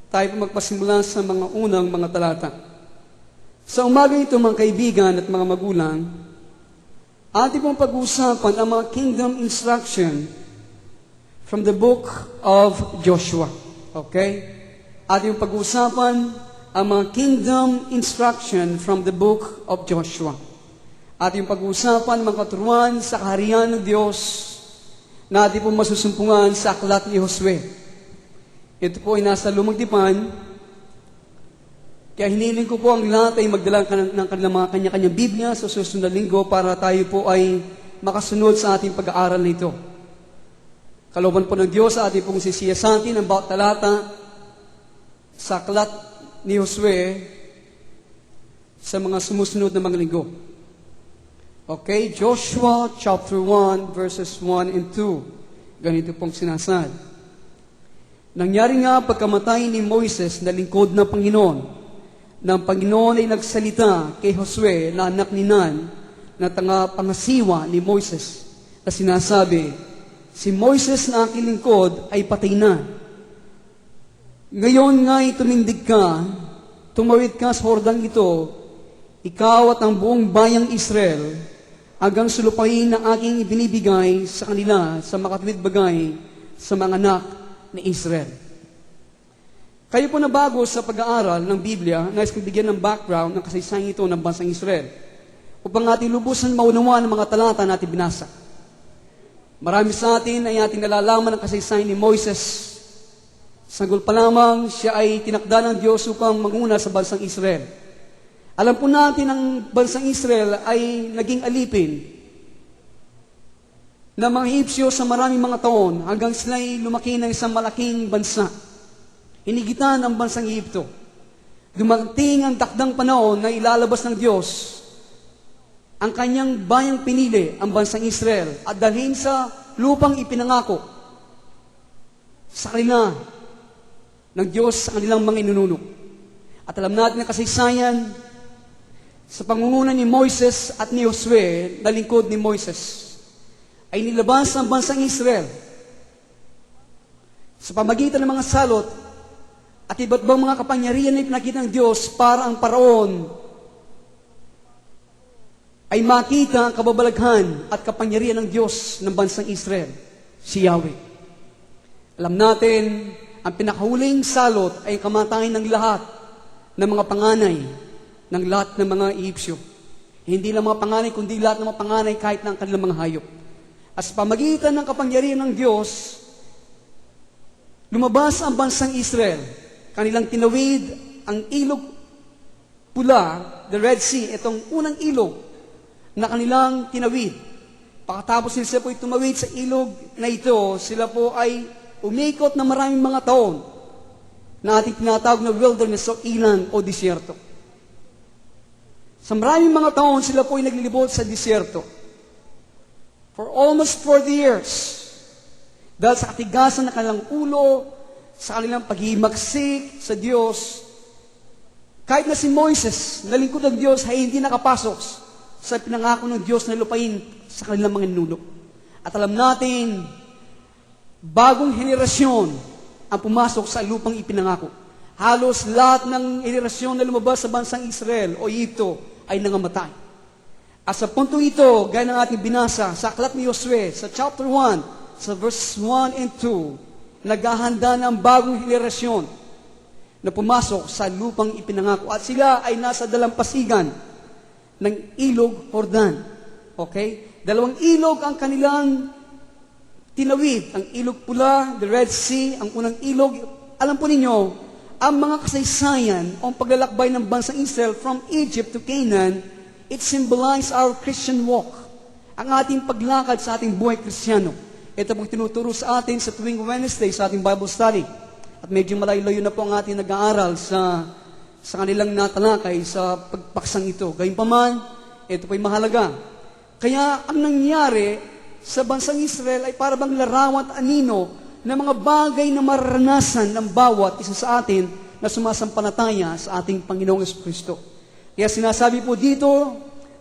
tayo po magpasimula sa mga unang mga talata. Sa umaga ito mga kaibigan at mga magulang, ating pong pag-uusapan ang mga kingdom instruction from the book of Joshua. Okay? Ating pong pag-uusapan ang mga kingdom instruction from the book of Joshua. Ating pag-uusapan mga katuruan sa kaharian ng Diyos na ating pong masusumpungan sa aklat ni Josue. Ito po ay nasa Lumang Tipan, kaya hiniling ko po ang lahat ay magdala ng kanilang mga kanya-kanyang Biblia sa susunod na linggo para tayo po ay makasunod sa ating pag-aaral na ito. Kalooban po ng Diyos sa ating pong sisiyasatin ang bawat talata sa aklat ni Josue sa mga sumusunod na mga linggo. Okay, Joshua chapter 1 verses 1 and 2. Ganito pong sinasad. Nangyari nga pagkamatay ni Moises na lingkod ng Panginoon, ng Panginoon ay nagsalita kay Josue na anak ni Nun na pangasiwa ni Moises na sinasabi, si Moises na aking lingkod ay patay na. Ngayon nga'y tumindig ka, tumawid ka sa hordang ito, ikaw at ang buong bayang Israel, hanggang sulupain na aking ibinibigay sa kanila sa makatwid bagay sa mga anak ni Israel. Kayo po na bago sa pag-aaral ng Biblia, nais kong bigyan ng background ng kasaysayan ito ng bansang Israel upang ating lubusan maunawaan ang mga talata na ating binasa. Marami sa atin ay ating nalalaman ang kasaysayan ni Moises. Sanggol pa lamang, siya ay tinakda ng Diyos upang manguna sa bansang Israel. Alam po natin ang bansang Israel ay naging alipin ng mga Hipsyo sa maraming mga taon hanggang sila'y lumaki ng isang malaking bansa. Hinigitan ang bansang Egypto. Dumating ang takdang panahon na ilalabas ng Diyos ang kanyang bayang pinili, ang bansang Israel, at dalhin sa lupang ipinangako sa kanila ng Diyos sa kanilang mga inununo. At alam natin ang kasaysayan sa pangunguna ni Moises at ni Josue, na lingkod ni Moises, ay nilabas ang bansang Israel sa pamagitan ng mga salot at iba't bang mga kapangyarihan na ipinakita ng Diyos para ang paraon ay makita ang kababalaghan at kapangyarihan ng Diyos ng bansang Israel, si Yahweh. Alam natin, ang pinakahuling salot ay kamatayan ng lahat ng mga panganay, ng lahat ng mga Egyptyo. Hindi lang mga panganay, kundi lahat ng mga panganay kahit na ang kanilang mga hayop. At sa pamagitan ng kapangyarihan ng Diyos, lumabas ang bansang Israel. Kanilang tinawid ang ilog pula, the Red Sea, itong unang ilog na kanilang tinawid. Pagkatapos sila po ay tumawid sa ilog na ito, sila po ay umikot na maraming mga taon na ating tinatawag na wilderness o ilang o disyerto. Sa maraming mga taon, sila po ay naglilibot sa disyerto. For almost 40 years. Dahil sa katigasan ng kanilang ulo, sa kanilang paghimagsik sa Diyos, kahit na si Moises, na lingkod ng Diyos, ay hindi nakapasok sa pinangako ng Diyos na lupain sa kanilang mga ninuno. At alam natin, bagong henerasyon ang pumasok sa lupang ipinangako. Halos lahat ng henerasyon na lumabas sa bansang Israel o Egypto ay nangamatay. At sa puntong ito, gaya ng ating binasa sa aklat ni Josue, sa chapter 1, sa verse 1 and 2, naghahanda ng bagong henerasyon na pumasok sa lupang ipinangako. At sila ay nasa dalampasigan ng ilog Jordan. Okay? Dalawang ilog ang kanilang tinawid. Ang ilog pula, the Red Sea, ang unang ilog. Alam po ninyo, ang mga kasaysayan o ang paglalakbay ng bansang Israel from Egypt to Canaan, it symbolizes our Christian walk. Ang ating paglakad sa ating buhay Kristiyano. Ito pong tinuturo sa atin sa tuwing Wednesday sa ating Bible study. At medyo malayo-layo na po ang ating nag-aaral sa kanilang natalakay sa pagpaksang ito. Gayunpaman, ito po'y mahalaga. Kaya ang nangyari sa bansang Israel ay para bang larawan at anino ng mga bagay na mararanasan ng bawat isa sa atin na sumasampalataya sa ating Panginoong Jesucristo. Kaya sinasabi po dito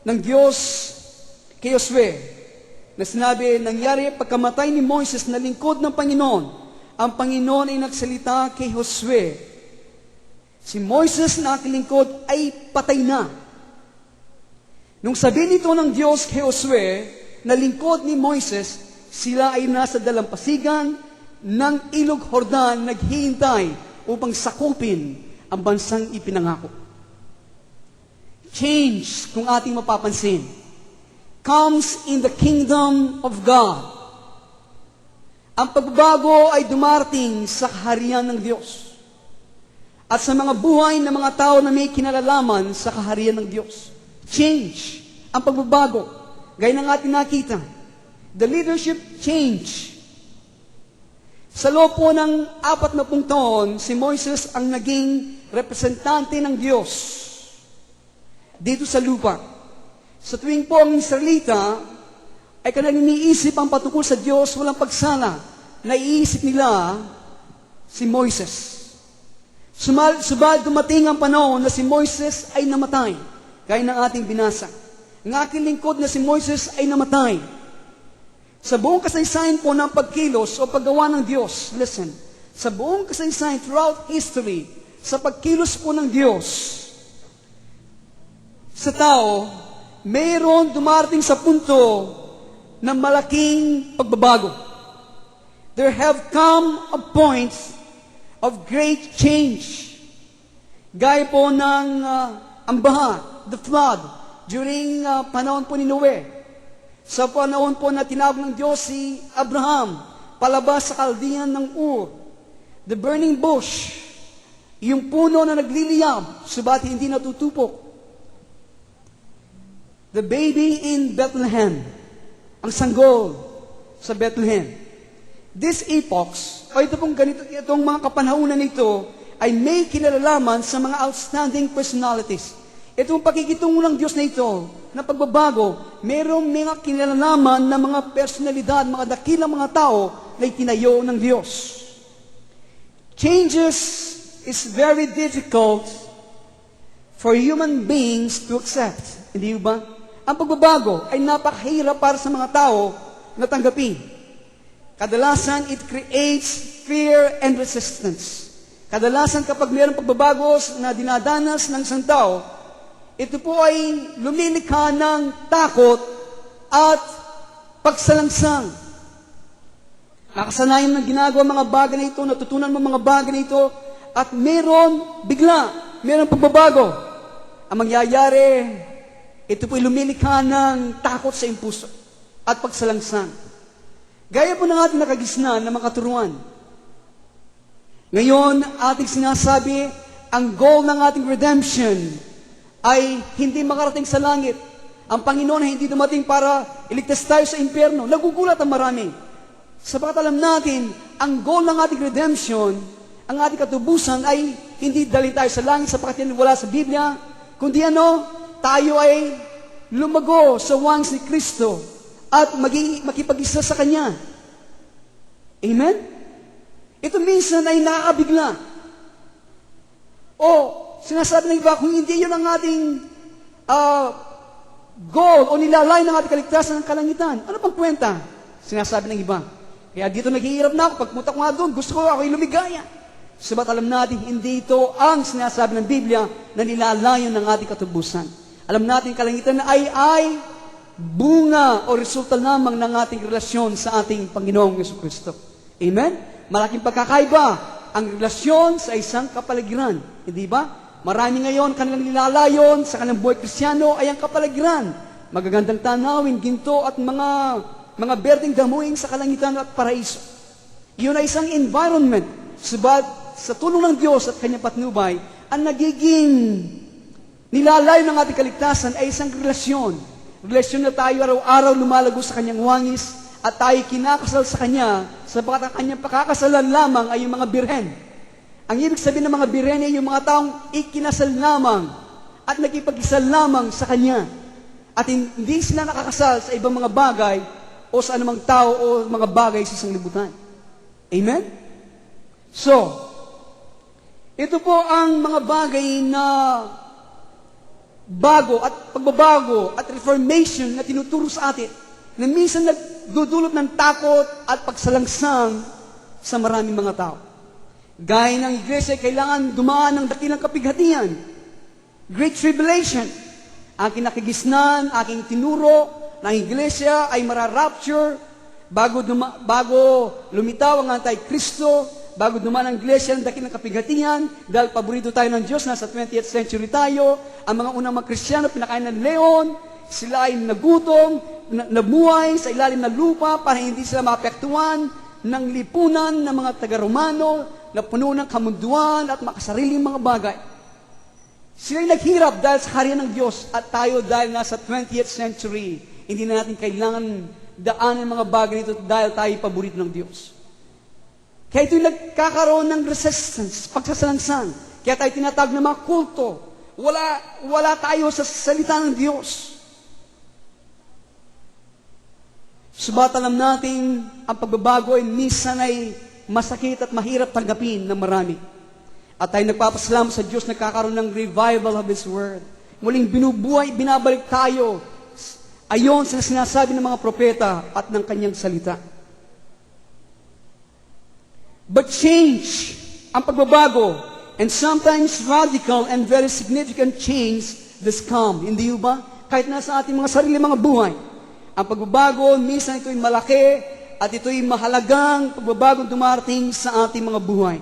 ng Diyos kay Josue, na sinabi, nangyari pagkamatay ni Moises na lingkod ng Panginoon, ang Panginoon ay nagsalita kay Josue Si Moises na aking lingkod ay patay na. Nung sabihin nito ng Diyos kay Josue, na lingkod ni Moises, sila ay nasa dalampasigan ng Ilog Jordan, naghihintay upang sakupin ang bansang ipinangako. Change, kung ating mapapansin, comes in the kingdom of God. Ang pagbabago ay dumarating sa kaharian ng Diyos at sa mga buhay ng mga tao na may kinalalaman sa kaharian ng Diyos. Change, ang pagbabago, gaya ng ating nakita. The leadership change. Sa loob po ng 40 taon, si Moises ang naging representante ng Diyos dito sa lupa. Sa tuwing po ang Israelita ay kanilang iniisip ang patungkol sa Diyos, walang pagsala, naiisip nila si Moises. Subalit dumating ang panahon na si Moises ay namatay, gaya ng ating binasa. Ang aking lingkod na si Moises ay namatay. Sa buong kasaysayan po ng pagkilos o paggawa ng Diyos, listen, sa buong kasaysayan throughout history, sa pagkilos po ng Diyos sa tao, mayroon dumarating sa punto ng malaking pagbabago. There have come a point of great change. Gaya po ng ang baha, the flood, during panahon po ni Noe. Sa panahon po na tinawag ng Diyos si Abraham, palabas sa Kaldean ng Ur. The burning bush, yung puno na nagliliyab, subat hindi natutupok. The baby in Bethlehem, ang sanggol sa Bethlehem. These epochs, o itong mga kapanahunan nito, ay may kinalalaman sa mga outstanding personalities. Itong pakikitungo ng Diyos na ito, na pagbabago, mayroong mga kinalalaman na mga personalidad, mga dakilang mga tao na itinayo ng Diyos. Changes is very difficult for human beings to accept. Hindi ba? Ang pagbabago ay napakahirap para sa mga tao na tanggapin. Kadalasan, it creates fear and resistance. Kadalasan, kapag mayroong pagbabago na dinadanas ng isang tao, ito po ay lumilikha ng takot at pagsalangsang. Nakasanayan ng ginagawa mga bagay na ito, natutunan mo mga bagay na ito, at mayroong pagbabago. Ang mangyayari, ito po ay lumilikha ng takot sa impuso at pagsalangsang. Gaya po ng ating nakagisnan na mga turuan. Ngayon, ating sinasabi, ang goal ng ating redemption ay hindi makarating sa langit. Ang Panginoon ay hindi dumating para iligtas tayo sa impyerno. Nagugulat ang marami. Sapagat alam natin, ang goal ng ating redemption, ang ating katubusan ay hindi dali tayo sa langit sapagat yan wala sa Biblia, kundi tayo ay lumago sa wings ni Kristo at makipag-isa sa Kanya. Amen? Ito minsan ay nakakabigla. O, sinasabi ng iba, kung hindi yun ang ating goal o nilalay ng ating kaligtasan ng kalangitan, ano pang kwenta? Sinasabi ng iba. Kaya dito naghihirap na ako, pagpunta ko nga doon, gusto ko ako'y lumigaya. Sabat alam natin, hindi ito ang sinasabi ng Biblia na nilalayon ng ating katubusan. Alam natin, kalangitan ay bunga o resulta lamang ng ating relasyon sa ating Panginoong Jesucristo. Amen? Malaking pagkakaiba ang relasyon sa isang kapaligiran. Hindi ba? Marami ngayon kanilang nilalayon sa kanilang buhay Kristiyano ay ang kapaligiran. Magagandang tanawin, ginto at mga berdeng damuhin sa kalangitan at paraiso. Iyon ay isang environment. Subat sa tulong ng Diyos at Kanyang patnubay, ang nagiging nilalayo ng ating kaligtasan ay isang relasyon. Relasyon na tayo araw-araw lumalago sa Kanyang wangis at tayo kinakasal sa Kanya sapagat ang Kanyang pakakasalan lamang ay yung mga birhen. Ang ibig sabihin ng mga birhen ay yung mga taong ikinasal lamang at nakipag-isal lamang sa Kanya. At hindi sila nakakasal sa ibang mga bagay o sa anumang tao o mga bagay sa sanglibutan. Amen? So, ito po ang mga bagay na bago at pagbabago at reformation na tinuturo sa atin na minsan nagdudulot ng takot at pagsalangsang sa maraming mga tao. Gaya ng iglesia, kailangan dumaan ng dakilang kapighatian. Great Tribulation. Ang kinakagisnan, aking tinuro, ng iglesia ay mararapture bago lumitaw ang Antikristo, bago dumaan ang iglesia ng dakilang kapighatian, dahil paborito tayo ng Diyos, nasa 20th century tayo. Ang mga unang mga Kristiyano, pinakain ng leon, sila ay nagutom, nabuhay sa ilalim ng lupa para hindi sila maapektuhan ng lipunan ng mga taga-Romano na puno ng kamunduan at makasariling mga bagay. Sila ay naghirap dahil sa kaharian ng Diyos at tayo dahil nasa 20th century, hindi na natin kailangan daanan mga bagay nito dahil tayo paborito ng Diyos. Kaya ito'y nagkakaroon ng resistance, pagsasalansan. Kaya tayo tinatawag ng mga kulto. Wala tayo sa salita ng Diyos. Subalit alam natin, ang pagbabago ay minsan ay masakit at mahirap tanggapin ng marami. At tayo nagpapasalamat sa Diyos, nagkakaroon ng revival of His Word. Muling binubuhay, binabalik tayo ayon sa sinasabi ng mga propeta at ng kanyang salita. But change, ang pagbabago, and sometimes radical and very significant change does come. Hindi ba? Kahit nasa ating mga sarili mga buhay. Ang pagbabago, minsan ito'y malaki at ito'y mahalagang pagbabagong dumarating sa ating mga buhay.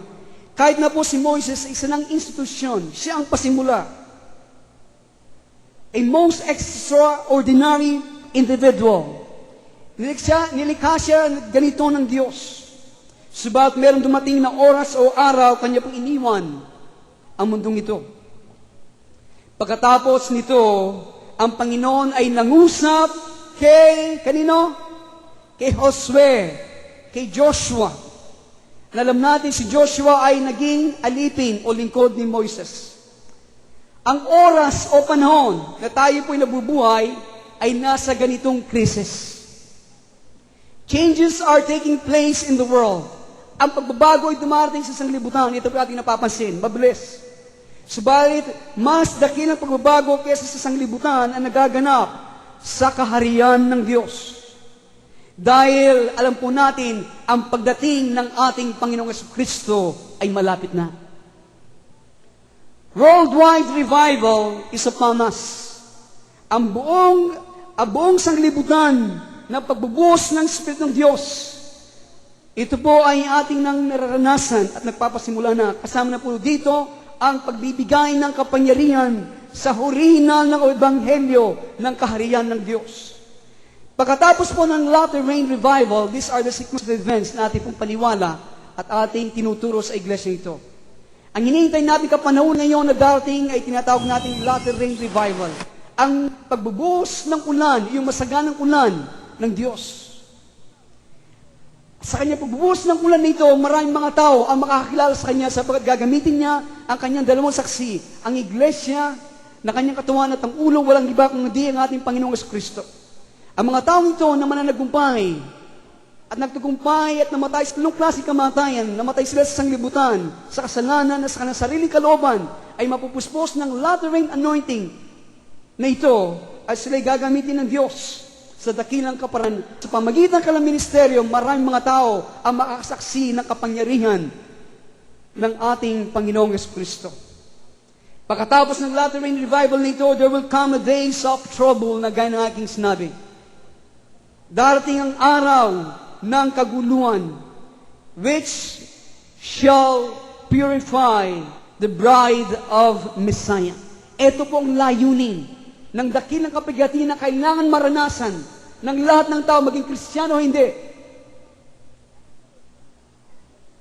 Kahit na po si Moises, isa ng institusyon, siya ang pasimula. A most extraordinary individual. Nilikha siya ganito ng Diyos. Subalit meron dumating na oras o araw, kanya pong iniwan ang mundong ito. Pagkatapos nito, ang Panginoon ay nangusap kay, kanino? Kay Josue, kay Joshua. Alam natin si Joshua ay naging alipin o lingkod ni Moises. Ang oras o panahon na tayo po'y nabubuhay ay nasa ganitong krisis. Changes are taking place in the world. Ang pagbabago ay dumarating sa sanglibutan. Ito po ating napapansin. Mabilis. Subalit, mas dakilang pagbabago kaysa sa sanglibutan ang nagaganap sa kaharian ng Diyos. Dahil alam po natin, ang pagdating ng ating Panginoong Jesucristo ay malapit na. Worldwide revival is upon us. Ang buong sanglibutan na pagbubuhos ng Espiritu ng Diyos, ito po ay ating nang nararanasan at nagpapasimula na. Kasama na po dito ang pagbibigay ng kapangyarihan sa hurinan ng Ebanghelyo ng kaharian ng Diyos. Pagkatapos po ng latter rain revival, these are the sequence of events na ating pong paniwala at ating tinuturo sa iglesia ito. Ang hinihintay natin kapanahon ngayon na darating ay tinatawag natin latter rain revival. Ang pagbubuhos ng ulan, yung masaganang ulan ng Diyos. Sa kanya pagbubuhos ng ulan nito, maraming mga tao ang makakakilala sa kanya sapagkat gagamitin niya ang kanyang dalawang saksi, ang iglesia na kanyang katawan at ang ulo, walang iba kung hindi ang ating Panginoong Jesucristo. Ang mga taong ito na mananagumpay at nagtagumpay at namatay sa anong klase kamatayan, namatay sila sa sanglibutan, sa kasalanan at sa kanilang sariling kalooban, ay mapupuspos ng latter rain anointing na ito at sila'y gagamitin ng Diyos sa dakilang kaparan. Sa pamagitan ng ministeryo, maraming mga tao ang makakasaksi ng kapangyarihan ng ating Panginoong Jesucristo. Pagkatapos ng latter rain revival nito, there will come a days of trouble na gaya ng aking sinabi. Darating ang araw ng kaguluhan, which shall purify the bride of Messiah. Ito po ang layunin ng dakilang kapighatian na kailangan maranasan ng lahat ng tao, maging Kristiyano o hindi.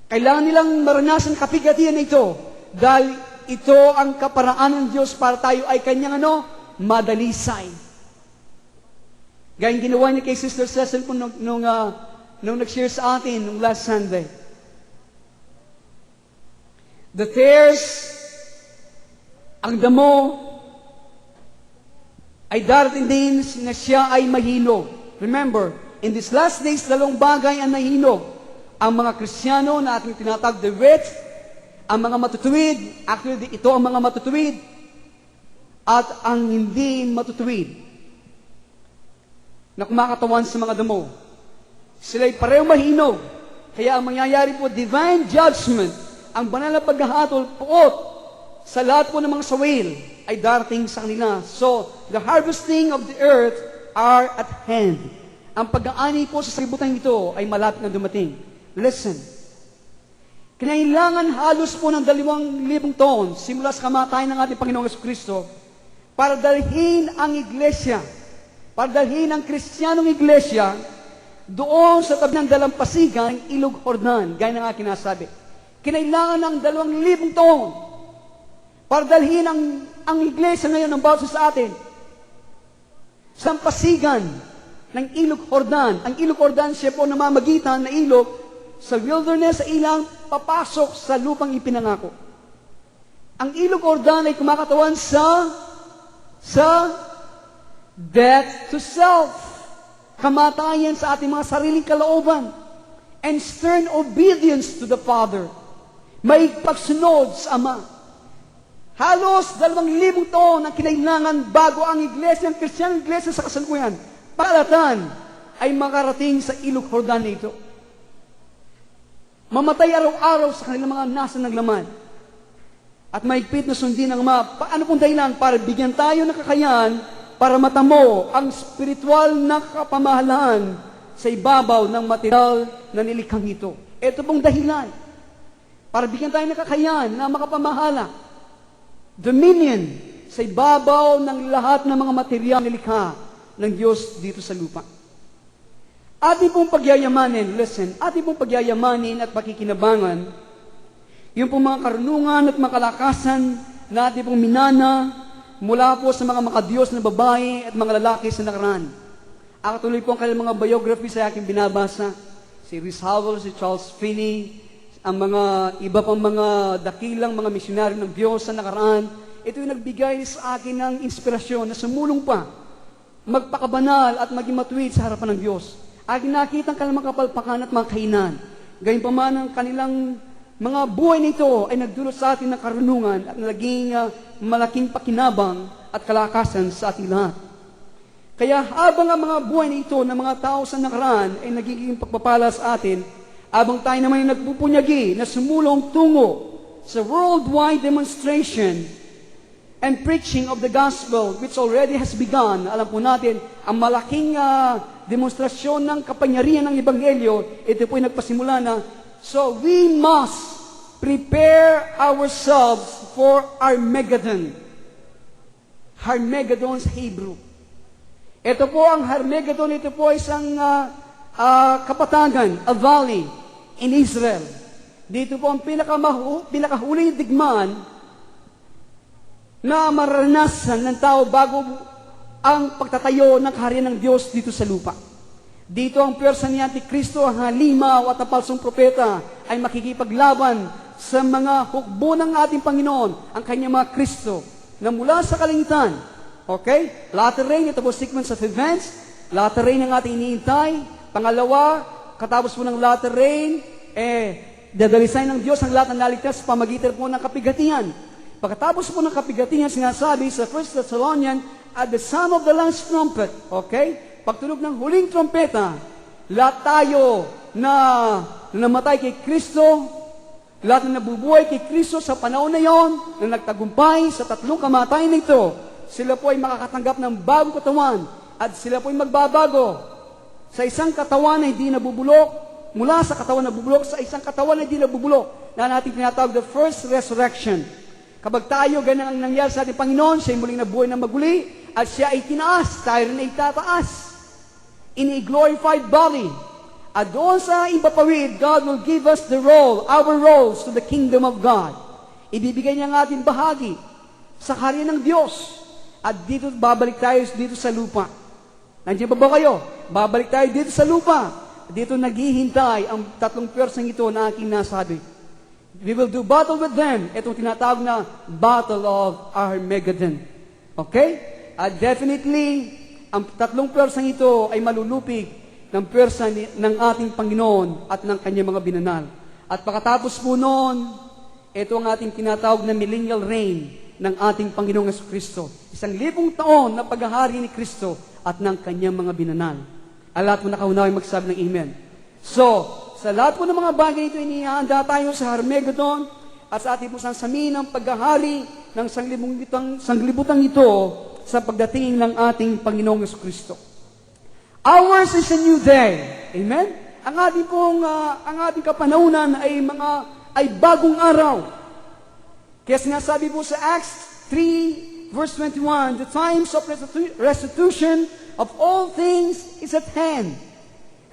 Kailangan nilang maranasan kapighatian na ito dahil ito ang kaparaan ng Diyos para tayo ay kanyang madalisay. Gayong ginawa niya kay Sister Cecil po nung nag-share sa atin nung last Sunday. The tears, ang damo, ay darating din na siya ay mahilo. Remember, in these last days, dalawang bagay ang nahilo. Ang mga Kristiyano na ating tinatawag the rich, ang mga matutuwid, actually ito ang mga matutuwid, at ang hindi matutuwid na kumakatawan sa mga damo. Sila'y pareho mahino. Kaya ang mangyayari po, divine judgment ang banal na paghahatol puot sa lahat po ng mga sawil ay darating sa kanila. So, the harvesting of the earth are at hand. Ang pag-aani po sa sanlibutan ito ay malapit na dumating. Listen, kinailangan halos po ng 2,000 taon simula sa kamatayan ng ating Panginoong Jesucristo para dalhin ang iglesia, para dalhin ang Kristiyanong iglesia doon sa tabi ng dalampasigan ng Ilog Jordan, gaya ng aking nasabi. Kinailangan ng 2,000 taon para dalhin ang iglesia ngayon ng bawat sa atin sa pasigan ng Ilog Jordan. Ang Ilog Jordan siya po namamagitan na ilog sa wilderness, sa ilang papasok sa lupang ipinangako. Ang Ilog Jordan ay kumakatawan sa death to self, kamatayan sa ating mga sariling kalooban, and stern obedience to the Father, may pagsunod sa Ama. Halos 2,000 taon ang kinailangan bago ang iglesia, ang Kristiyanong iglesia sa kasalukuyan, palatan ay makarating sa Ilog Jordan na ito. Mamatay araw-araw sa kanilang mga nasa ng laman. At mahigpit na sundin ng Ama. Paano pong dahilan para bigyan tayo ng kakayahan para matamo ang spiritual na kapamahalaan sa ibabaw ng material na nilikhang ito. Ito pong dahilan para bigyan tayo ng kakayahan na makapamahala, dominion sa ibabaw ng lahat ng mga material na nilikha ng Diyos dito sa lupa. Ating pong pagyayamanin, listen, ating pong pagyayamanin at pakikinabangan, yung pong mga karunungan at makalakasan na ating pong minana mula po sa mga makadiyos na babae at mga lalaki sa nakaraan. Tuloy po ang kanilang mga biography sa aking binabasa. Si Rhys Howell, si Charles Finney, ang mga iba pang mga dakilang mga misyonaryo ng Diyos sa nakaraan. Ito yung nagbigay sa akin ng inspirasyon na sumulong pa, magpakabanal at maging matuwid sa harapan ng Diyos. Aking nakita ang kanilang kapalpakan at mga kainan. Gayunpaman ang kanilang mga buhay nito ay nagdulot sa atin ng karunungan at naging malaking pakinabang at kalakasan sa ating lahat. Kaya habang ang mga buhay nito ng mga tao sa nakaraan ay nagiging pagpapala sa atin, habang tayo naman ay nagpupunyagi na sumulong tungo sa worldwide demonstration and preaching of the gospel which already has begun. Alam po natin, ang malaking demonstrasyon ng kapangyarihan ng Ebanghelyo, ito po ay nagpasimula na. So we must prepare ourselves for Armageddon. Armageddon sa Hebrew. Ito po ang Armageddon, ito po ay isang kapatagan, a valley in Israel. Dito po ang pinakahuling digmaan na maranasan ng tao bago ang pagtatayo ng kaharian ng Diyos dito sa lupa. Dito ang pwersa ni Antikristo, ang halimaw at ang palsong propeta ay makikipaglaban sa mga hukbo ng ating Panginoon, ang kanyang mga Kristo, na mula sa kalangitan. Okay? Latter rain, ito po sequence of events. Latter rain ang ating iniintay. Pangalawa, katapos po ng latter rain, dadalisain ng Diyos ang lahat ng naligtas sa pamagitan po ng kapigatihan. Pagkatapos po ng kapigatihan, sinasabi sa 1 Thessalonians, at the sound of the last trumpet, okay? Pagtunog ng huling trompeta, lahat tayo na namatay kay Kristo, lahat na nabubuhay kay Kristo sa panahon na yon, na nagtagumpay sa 3 kamatayan nito, sila po ay makakatanggap ng bagong katawan at sila po ay magbabago sa isang katawan na hindi nabubulok, mula sa katawan na bubulok sa isang katawan na hindi nabubulok, na natin tinatawag the first resurrection. Kapag tayo, ganang ang nangyari sa ating Panginoon, siya ay muling nabuhay ng maguli, at siya ay tinaas, tayo rin ay tataas in a glorified body. At doon sa impapawid, God will give us the role, our roles to the kingdom of God. Ibibigay niya ang ating bahagi sa kaharian ng Diyos. At dito, babalik tayo dito sa lupa. Nandiyan ba kayo? Babalik tayo dito sa lupa. Dito naghihintay ang 3 persang ito na aking nasabi. We will do battle with them. Itong tinatawag na Battle of Armageddon. Okay? At definitely, ang 3 persang ito ay malulupig ng persa ng ating Panginoon at ng kanyang mga binanal. At pagkatapos po noon, ito ang ating tinatawag na millennial reign ng ating Panginoong Jesucristo. 1,000 taon na paghahari ni Kristo at ng kanyang mga binanal. Lahat mo nakaunawa magsabi ng amen. So, sa lahat po ng mga bagay ito, inihanda tayo sa Armageddon. at sa ating pusang samin ang paghahari ng sanglibutang ito sa pagdating ng ating Panginoong Jesucristo. Ours is a new day. Amen? Ang ating kapanahunan ay bagong araw. Kaya sinasabi po sa Acts 3 verse 21, the times of restitution of all things is at hand.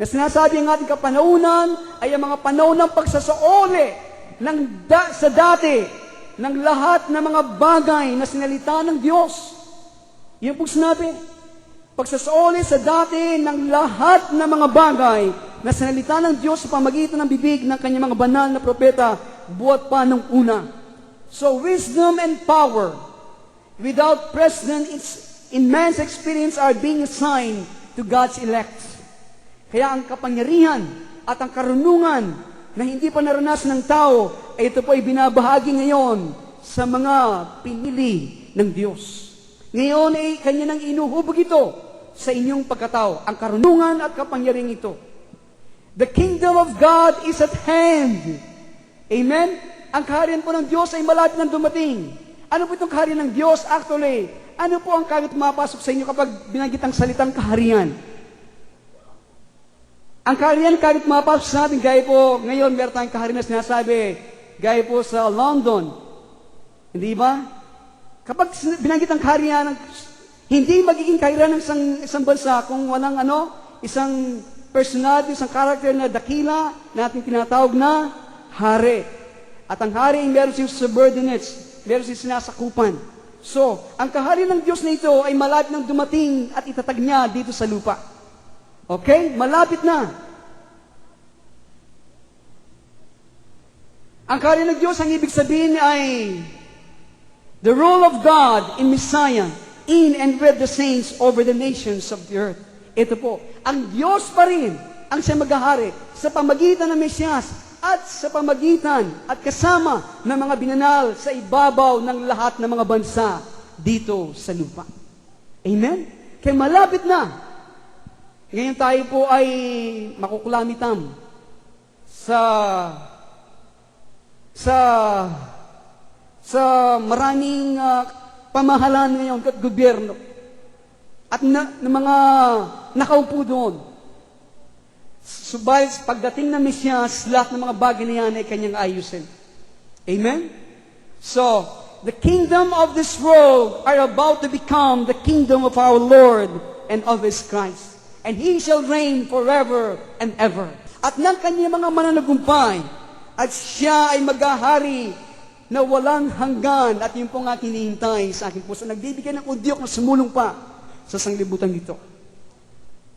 Na sinasabi ang ating kapanahunan ay ang mga panahon ng pagsasaoli sa dati ng lahat ng mga bagay na sinalita ng Diyos. Yan po sinabi. Pagsasaoli sa dati ng lahat ng mga bagay na sinalita ng Diyos sa pamagitan ng bibig ng kanyang mga banal na propeta buhat pa nung una. So wisdom and power without precedent in man's experience are being assigned to God's elect. Kaya ang kapangyarihan at ang karunungan na hindi pa naranasan ng tao, ay ito po ay binabahagi ngayon sa mga pinili ng Diyos. Ngayon ay kanya nang inuhubog ito sa inyong pagkatao, ang karunungan at kapangyarihan ito. The kingdom of God is at hand. Amen? Ang kaharian po ng Diyos ay malapit nang dumating. Ano po itong kaharian ng Diyos? Actually, ano po ang kahit mapasok sa inyo kapag binanggit ang salitang kaharian? Ang kaharian kahit mapasok sa atin, gaya po, ngayon meron tayong kaharian na sinasabi, gaya po sa London. Hindi ba? Kapag binanggit ang kaharian, hindi magiging kaharian ng isang bansa kung walang isang personality, isang character na dakila na ating tinatawag na hari. At ang hari ay meron siyang subordinates, meron siyang sinasakupan. So, ang kaharian ng Diyos na ito ay malapit nang dumating at itatag niya dito sa lupa. Okay? Malapit na. Ang kaharian ng Diyos, ang ibig sabihin ay the rule of God in Messiah, in and with the saints over the nations of the earth. Ito po, ang Diyos pa rin ang siya maghahari sa pamagitan ng Mesiyas at sa pamagitan at kasama ng mga binanal sa ibabaw ng lahat ng mga bansa dito sa lupa. Amen? Kaya malapit na. Ngayon tayo po ay makukulamitam sa maraming pamahalaan ngayon at gobyerno at na mga nakaupo doon. Subalit, pagdating ng Mesiyas, lahat ng mga bagay na yan ay kanyang ayusin. Amen? So, the kingdom of this world are about to become the kingdom of our Lord and of His Christ. And He shall reign forever and ever. At ng kanyang mga mananagumpay, at siya ay maghahari na walang hanggan. At yun po nga hinihintay sa akin po sa nagbibigay ng udyok na sumulong pa sa sanglibutan dito.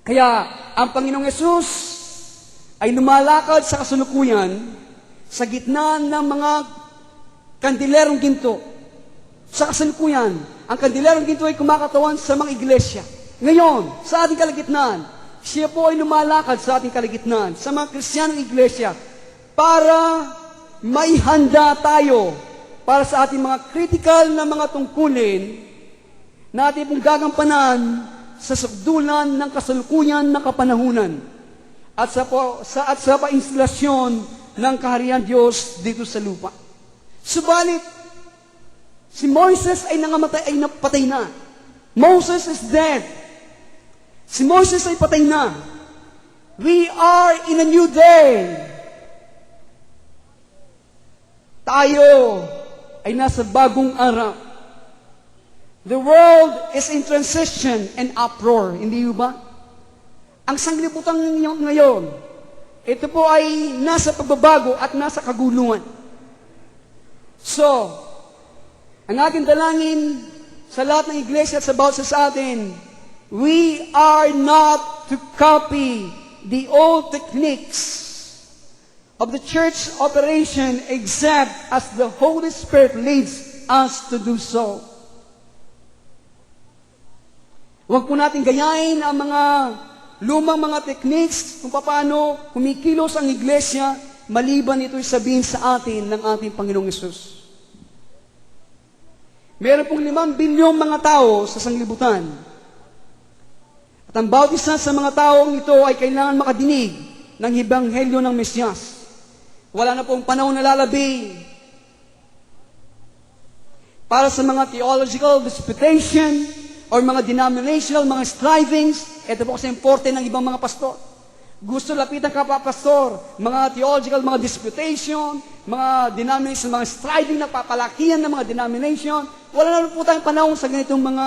Kaya, ang Panginoong Yesus ay lumalakad sa kasalukuyan sa gitna ng mga kandilerong ginto. Sa kasalukuyan, ang kandilerong ginto ay kumakatawan sa mga iglesia. Ngayon, sa ating kalagitnaan, siya po ay lumalakad sa ating kalagitnaan, sa mga Kristiyanong iglesia, para may handa tayo para sa ating mga critical na mga tungkulin na ating pong gagampanan sa sukdulan ng kasalukuyan ng kapanahunan at sa pa-instalasyon ng kaharian Diyos dito sa lupa. Subalit, si Moises ay napatay na. Moses is dead. Si Moses ay patay na. We are in a new day. Tayo ay nasa bagong araw. The world is in transition and uproar. Hindi ba? Ang sanglibutan ngayon, ito po ay nasa pagbabago at nasa kaguluhan. So, ang ating dalangin sa lahat ng iglesia at sa bawat sa atin, we are not to copy the old techniques of the church operation except as the Holy Spirit leads us to do so. Huwag po natin gayahin ang mga lumang mga techniques kung paano kumikilos ang iglesia maliban ito'y sabihin sa atin ng ating Panginoong Yesus. Meron pong 5 bilyong mga tao sa sanglibutan. At ang bawat isa sa mga taong ito ay kailangan makadinig ng ebanghelyo ng Mesiyas. Wala na pong panahon na lalabi para sa mga theological disputation or mga denominational, mga strivings. Ito po kasi importante ng ibang mga pastor. Gusto lapitan ka pa, pastor, mga theological, mga disputation, mga denomination, mga striving na papalakihan ng mga denomination. Wala na po tayong panahon sa ganitong mga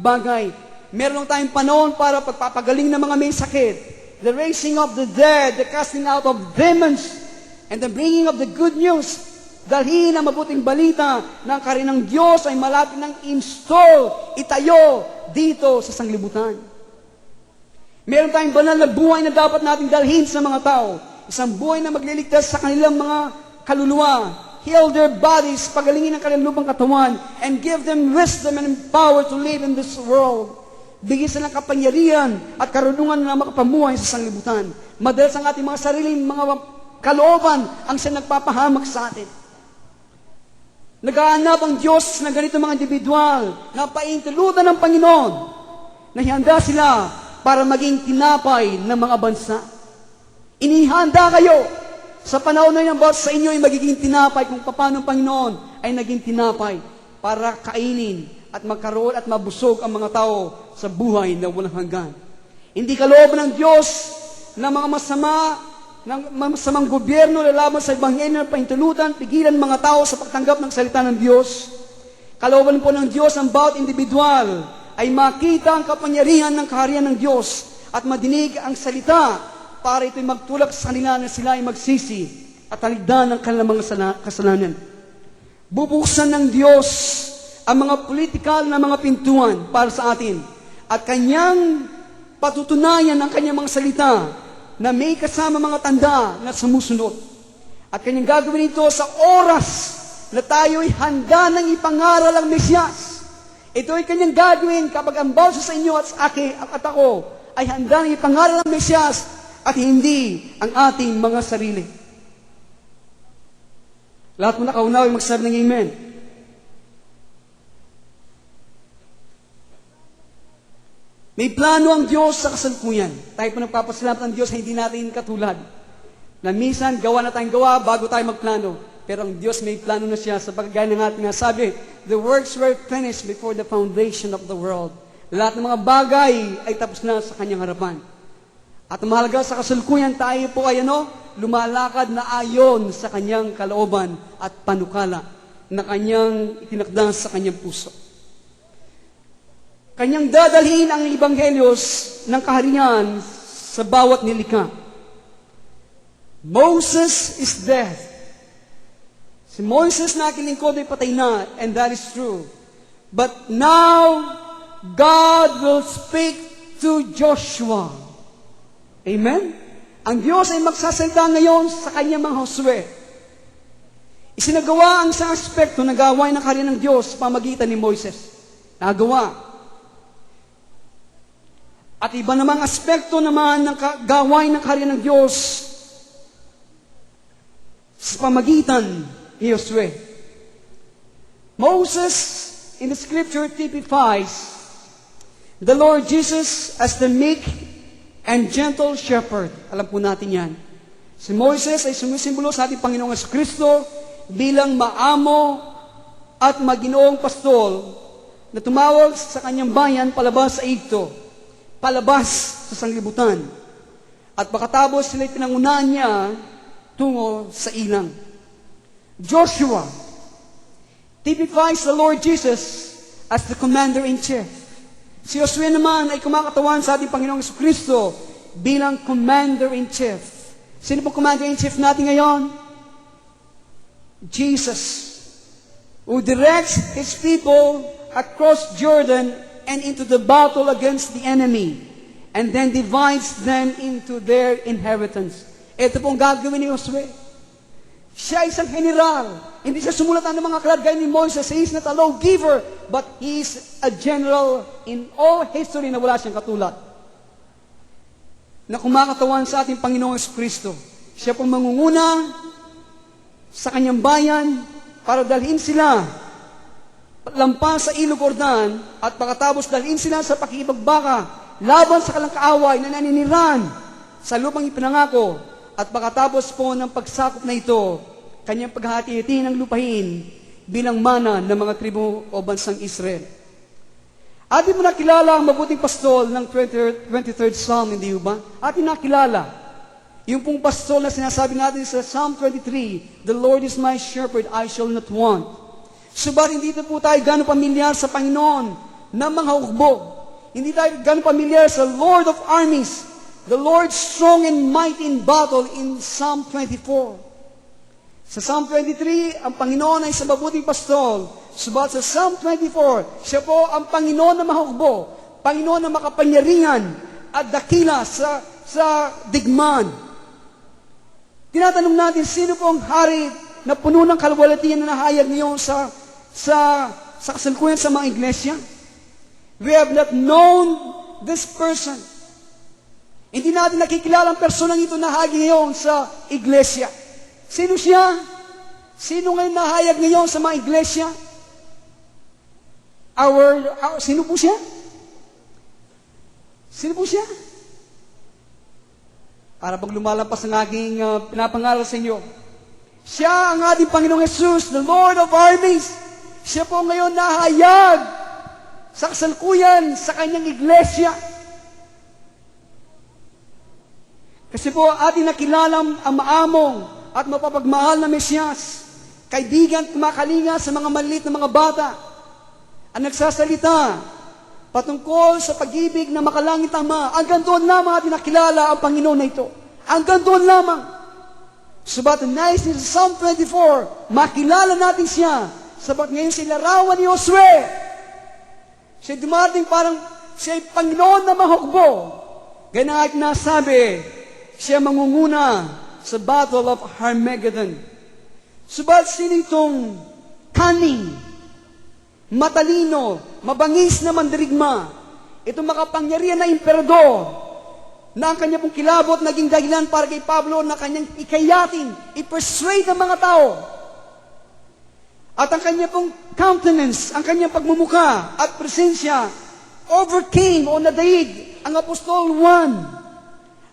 bagay. Meron lang tayong panahon para pagpapagaling ng mga may sakit. The raising of the dead, the casting out of demons, and the bringing of the good news. Dalhin ang mabuting balita ng karinang Diyos ay malapit ng install, itayo dito sa sanglibutan. Meron tayong banal na buhay na dapat nating dalhin sa mga tao. Isang buhay na magliligtas sa kanilang mga kaluluwa. Heal their bodies, pagalingin ang kanilang lupang katawan, and give them wisdom and power to live in this world. Bigyan sila ng kapangyarihan at karunungan na makapamuhay sa sanglibutan. Madalas ang ating mga sariling mga kalooban ang siya nagpapahamak sa atin. Nagaanap ang Diyos na ganito mga individual na paintulutan ng Panginoon na hihanda sila para maging tinapay ng mga bansa. Inihanda kayo sa panahon na yan, bawat sa inyo ay magiging tinapay kung paano ang Panginoon ay naging tinapay para kainin at magkaroon at mabusog ang mga tao sa buhay na walang hanggan. Hindi kalooban ng Diyos na mga masamang gobyerno lalaban sa Ebanghelyo na pahintulutan, pigilan mga tao sa pagtanggap ng salita ng Diyos. Kalooban po ng Diyos ang bawat individual ay makita ang kapangyarihan ng kaharian ng Diyos at madinig ang salita para ito'y magtulak sa kanila na sila ay magsisi at taligdan ng kanilang mga kasalanan. Bubuksan ng Diyos ang mga politikal na mga pintuan para sa atin at Kanyang patutunayan ang Kanyang mga salita na may kasama mga tanda na sumusunod. At Kanyang gagawin ito sa oras na tayo'y handa ng ipangaral ang Mesiyas. Ito ay Kanyang gagawin kapag ang bawat sa inyo at sa akin at ako ay handa ng ipangaral ang Mesiyas at hindi ang ating mga sarili. Lahat mo nakaunaw ay magsabi ng amen. May plano ang Diyos sa kasalukuyan. Tayo po nagpapasalamat ng Diyos, hindi natin katulad. Na minsan, gawa na tayong gawa bago tayo magplano. Pero ang Diyos may plano na siya sa pagkagaya ng ating nasabi, the works were finished before the foundation of the world. Lahat ng mga bagay ay tapos na sa Kanyang harapan. At mahalaga sa kasalukuyan, tayo po ay lumalakad na ayon sa Kanyang kalooban at panukala na Kanyang itinakda sa Kanyang puso. Kanyang dadalhin ang Ebanghelyos ng kaharian sa bawat nilikha. Moses is dead. Si Moses na kilingkod ay patay na, and that is true. But now, God will speak to Joshua. Amen? Ang Diyos ay magsasalita ngayon sa kanyang mga Josue. Isinagawa ang isang aspekto na gawain ng kaharian ng Diyos sa pamagitan ni Moises. Nagawa. At iba namang aspekto naman ng gawain ng kaharian ng Diyos sa pamagitan ni Josue. Moses, in the scripture, typifies the Lord Jesus as the meek and gentle shepherd. Alam po natin yan. Si Moses ay sumisimbolo sa ating Panginoong Jesucristo bilang maamo at maginoong pastol na tumawag sa kanyang bayan palabas sa Egypto, palabas sa sanglibutan. At pagkatapos sila'y pinangunahan niya tungo sa ilang. Joshua typifies the Lord Jesus as the commander-in-chief. Si Josue naman ay kumakatawan sa ating Panginoong Jesucristo bilang commander-in-chief. Sino pong commander-in-chief natin ngayon? Jesus, who directs His people across Jordan and into the battle against the enemy, and then divides them into their inheritance. Ito pong gagawin ni Josue. Siya isang general. Hindi siya sumulatan ng mga kalagay ni Moses. He is not a lawgiver, but he is a general in all history na wala siyang katulad. Na kumakatawan sa ating Panginoong Jesucristo. Siya pong mangunguna sa kanyang bayan para dalhin sila lampas sa Ilog Jordan at pagkatapos dalhin sila sa pakikipagbaka laban sa kalang kaaway na naniniran sa lupang ipinangako. At pagkatapos po ng pagsakop na ito, kanyang paghati-hati ng lupain, bilang mana ng mga tribu o bansang Israel. Atin mo nakilala ang mabuting pastol ng 23rd Psalm, hindi ba? Atin nakilala yung pong pastol na sinasabi natin sa Psalm 23, "The Lord is my shepherd, I shall not want." Subalit hindi po tayo gano'ng pamilyar sa Panginoon ng mga hukbo. Hindi tayo gano'ng pamilyar sa Lord of armies, the Lord strong and mighty in battle in Psalm 24. Sa Psalm 23, ang Panginoon ay sa mabuting pastol. Subalit sa Psalm 24, siya po ang Panginoon na mahukbo, Panginoon na makapangyarihan at dakila sa digmaan. Tinatanong natin, sino po ang hari na puno ng kaluwalhatian na nahayag niyo sa kasalukuyan sa mga iglesia? We have not known this person. Hindi natin nakikilala ang personang ito na nahayag ngayon sa iglesia. Sino siya? Sino ngayon nahayag ngayon sa mga iglesia? Sino po siya? Sino po siya? Para pag lumalampas ang aking pinapangaral sa inyo, siya ang ating Panginoong Jesus, the Lord of armies. Siya po ngayon nahayag sa kasalukuyan sa kanyang iglesia. Kasi po ating nakilala ang maamong at mapapagmahal na Mesiyas, kaibigan, kumakalinga sa mga maliit na mga bata, ang nagsasalita patungkol sa pag-ibig na makalangit Ama. Hanggang doon lamang ating nakilala ang Panginoon na ito. Hanggang doon lamang. Subalit nais sa Psalm 24, makilala natin siya. Sabat ngayon sa larawan ni Josue, siya dumating parang siya ay Panginoon na mahukbo. Ganyan ang nasabi, siya mangunguna sa Battle of Armageddon. Subalit sino itong cunning, matalino, mabangis na mandirigma, itong makapangyarihan na emperador, na ang kanya pong kilabot naging dahilan para kay Pablo na kanyang ikayatin, i-persuade ang mga tao. At ang kanya pong countenance, ang kanyang pagmumuka at presensya, overcame o nadaig ang Apostol Juan.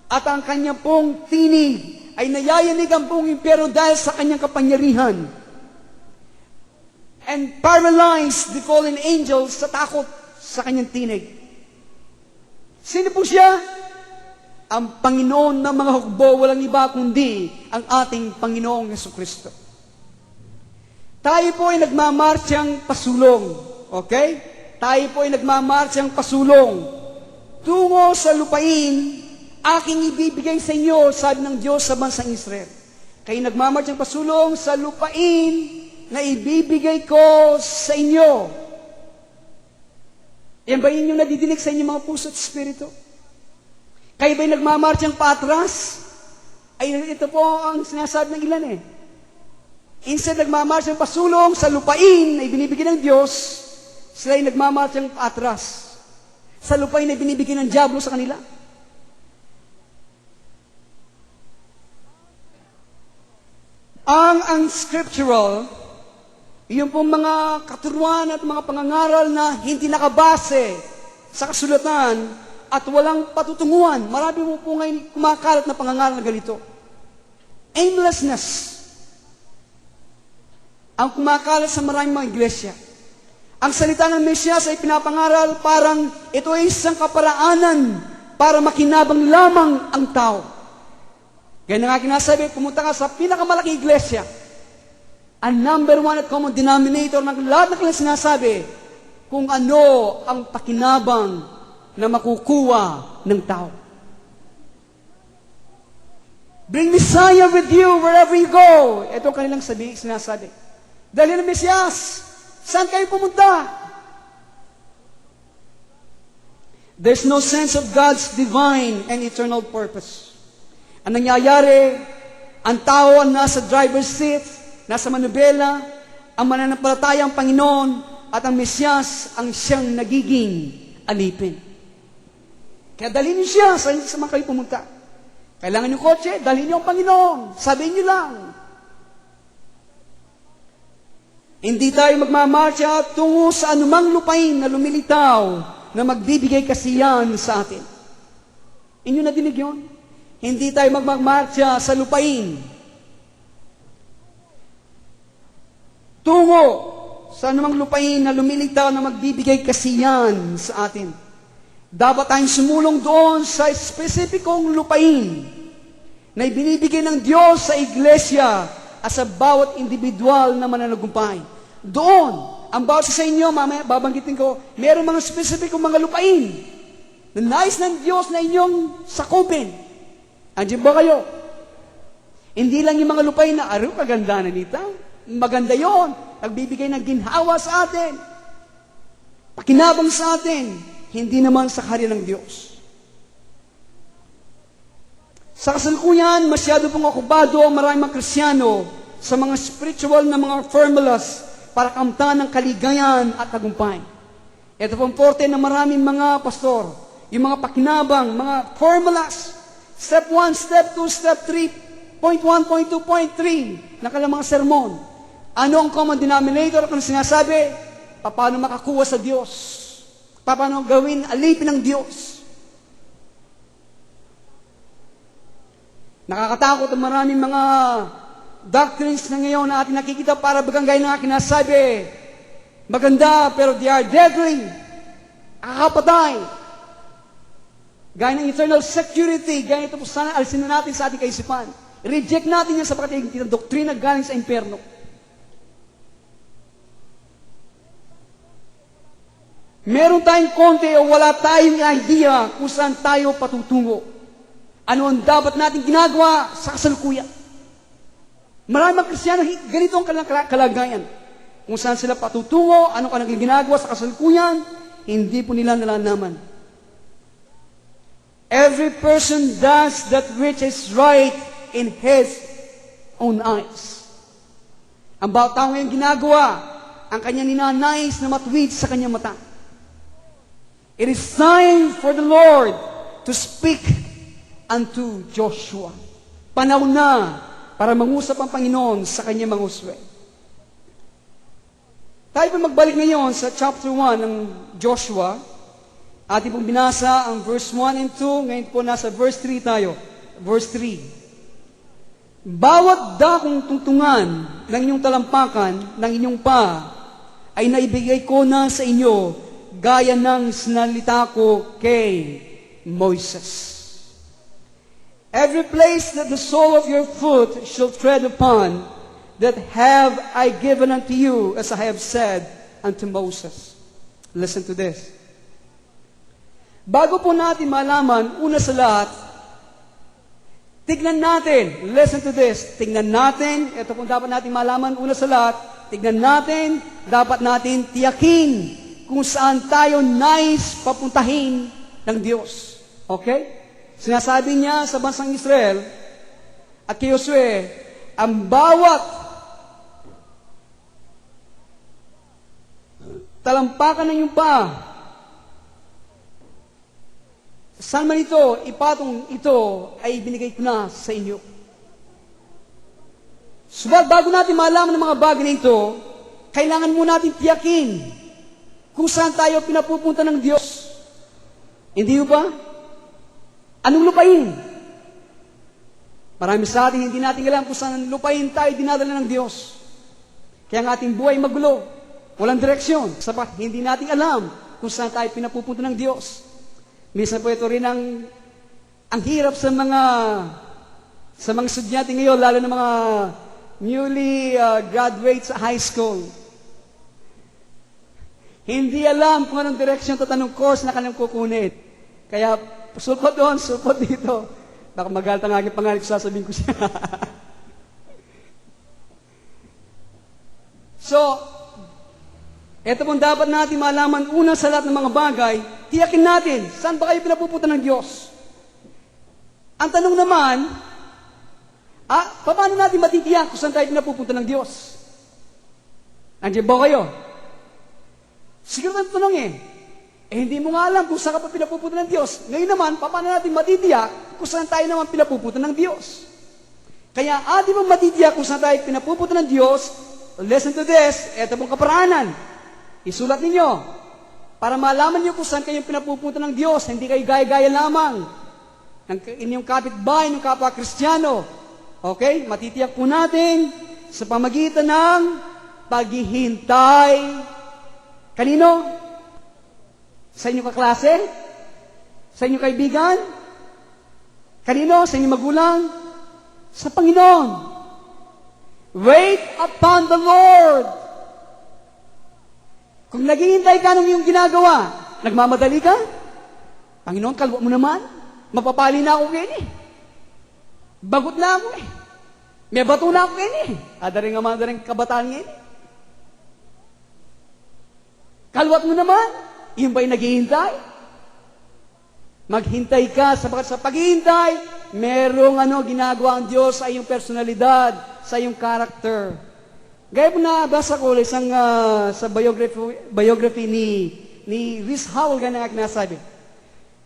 At ang kanya pong tinig ay nayayanig ang buong impyerno dahil sa kanyang kapangyarihan. And paralyzed the fallen angels sa takot sa kanyang tinig. Sino po siya? Ang Panginoon ng mga hukbo, walang iba kundi ang ating Panginoong Jesucristo. Tayo po ay nagmamarsyang pasulong. Okay? Tayo po ay nagmamarsyang pasulong. Tungo sa lupain, aking ibibigay sa inyo, sabi ng Diyos sa bansang Israel. Kayo nagmamarsyang pasulong sa lupain na ibibigay ko sa inyo. Yan ba yun yung nadidinig sa inyong mga puso at spirito? Kayo ba'y nagmamarsyang paatras? Ay, ito po ang sinasabi ng ilan eh. Instead nagmamarsyang pasulong sa lupain na ibinibigay ng Diyos, sila ay nagmamarsyang paatras. Sa lupain na ibinibigay ng Diablo sa kanila. Ang scriptural, yung pong mga katuruan at mga pangangaral na hindi nakabase sa kasulatan at walang patutunguhan. Marami mo po ngayon kumakalat na pangangaral na ganito. Aimlessness ang kumakalat sa maraming mga iglesia. Ang salita ng Mesiyas ay pinapangaral parang ito ay isang kaparaanan para makinabang lamang ang tao. Kaya nga kinasabi, pumunta ka sa pinakamalaking iglesia. Ang number one at common denominator ng lahat na kanilang sinasabi, kung ano ang pakinabang na makukuha ng tao. Bring Messiah with you wherever you go. Ito ang kanilang sinasabi. Dahil ng Mesiyas, saan kayo pumunta? There's no sense of God's divine and eternal purpose. Ang nangyayari, ang tao ang nasa driver's seat, nasa manubela, ang mananampalatayang Panginoon at ang Mesiyas ang siyang nagiging alipin. Kaya dalhin niyo siya sa mga kayo pumunta. Kailangan niyo kotse, dalhin niyo ang Panginoon. Sabihin niyo lang. Hindi tayo magmamarsya tungo sa anumang lupain na lumilitaw na magbibigay kasiyahan sa atin. Inyo nadinig yun? Hindi tayo magmamarsya sa lupain tungo sa anumang lupain na lumilitaw na magbibigay kasiyan sa atin. Dapat tayong sumulong doon sa spesipikong lupain na ibinibigay ng Diyos sa iglesia at sa bawat individual na mananagumpay. Doon, ang bawat sa inyo, mamaya babanggitin ko, mayroong mga spesipikong mga lupain na nais ng Diyos na inyong sakupin. Andiyan ba kayo? Hindi lang yung mga lupain na, kaganda na nito. Maganda yon, nagbibigay ng ginhawa sa atin, pakinabang sa atin, hindi naman sa karya ng Diyos. Sa kasalukuyan, masyado pong okupado ang maraming mga Kristiyano sa mga spiritual na mga formulas para kamtan ng kaligayan at tagumpay. Ito pong porte ng maraming mga pastor, yung mga pakinabang, mga formulas, step 1, step 2, step 3, point 1, point 2, point 3, na kanilang mga sermon. Ano ang common denominator kung sinasabi? Paano makakuha sa Diyos? Paano gawin alipin ng Diyos? Nakakatakot ang maraming mga doctrines na ngayon na ating nakikita para bagang gaya ng aking nasabi. Maganda, pero they are deadly. Nakakapatay. Gaya ng eternal security, gaya ito po sana alisin na natin sa ating kaisipan. Reject natin yan sapagkat yung doktrina galing sa impyerno. Meron tayong konti o wala tayong idea kung saan tayo patutungo. Ano ang dapat natin ginagawa sa kasalukuyan? Maraming mga Kristiyano, ganito ang kalagayan. Kung saan sila patutungo, ano kanilang ginagawa sa kasalukuyan, hindi po nila nalalaman. Every person does that which is right in his own eyes. Ang bawat tao ngayon ginagawa, ang kanyang ninanais na matuwid sa kanyang mata. It is time for the Lord to speak unto Joshua. Panahon na para mangusap ang Panginoon sa kanyang mga uswe. Tayo po magbalik ngayon sa chapter 1 ng Joshua. Ating pong binasa ang verse 1 and 2. Ngayon po nasa verse 3 tayo. Verse 3. Bawat dakong tungtungan ng inyong talampakan, ng inyong pa, ay naibigay ko na sa inyo gaya ng sinalita ko kay Moses. Every place that the sole of your foot shall tread upon, that have I given unto you, as I have said unto Moses. Listen to this. Bago po natin malaman, una sa lahat, tignan natin, listen to this, tignan natin, ito po dapat natin malaman, una sa lahat, tignan natin, dapat natin tiyakin kung saan tayo nais papuntahin ng Diyos. Okay? Sinasabi niya sa bansang Israel at kay Josue, ang bawat talampakan ng iyong pa, saan man ito, ipatong ito ay binigay ko na sa inyo. Subalit bago natin malaman ng mga bagay na ito, kailangan muna natin tiyakin kung saan tayo pinapupunta ng Diyos. Hindi ba? Anong lupain? Marami sa atin, hindi natin alam kung saan lupain tayo dinadala ng Diyos. Kaya ang ating buhay magulo, walang direksyon, sapat hindi natin alam kung saan tayo pinapupunta ng Diyos. Minsan po ito rin ang hirap sa mga estudyante ngayon, lalo na mga newly graduates sa high school. Hindi alam kung anong direksyon at anong course na kanilang kukunin. Kaya, sulpot doon, sulpot dito. Baka magalit ang aking pangalan kung sasabihin ko siya. So, ito pong dapat natin malaman, una sa lahat ng mga bagay, tiyakin natin, saan ba kayo pinapupunta ng Diyos? Ang tanong naman, paano natin matitiyak kung saan tayo pinapupunta ng Diyos? Nandiyan ba kayo? Siguro ang tanong hindi mo nga alam kung saan ka pa pinapupunta ng Diyos. Ngayon naman, paano natin matitiyak kung saan tayo naman pinapupunta ng Diyos? Kaya atin mo matitiyak kung saan tayo pinapupunta ng Diyos, listen to this, eto pong kaparaanan. Isulat ninyo, para malaman nyo kung saan kayo pinapupunta ng Diyos, hindi kayo gaya-gaya lamang ng inyong kapitbahay, ng kapwa Kristiyano. Okay? Matitiyak po natin sa pamagitan ng paghihintay. Kanino? Sa inyong kaklase? Sa inyong kaibigan? Kanino? Sa inyong magulang? Sa Panginoon. Wait upon the Lord. Kung naghihintay ka ng iyong ginagawa, nagmamadali ka? Panginoon, kalwa mo naman. Mapapali na ako ngayon eh. Bagot na ako eh. May bato na ako ngayon eh. Adaring nga madaring kabataan ngayon eh. Kalwat mo naman. Iyon ba'y naghihintay? Maghintay ka sapagkat sa paghihintay, merong ginagawa ang Diyos sa iyong personalidad, sa iyong character. Gaya po na basa ko isang sa biography ni Rhys Howell ganang nasabi.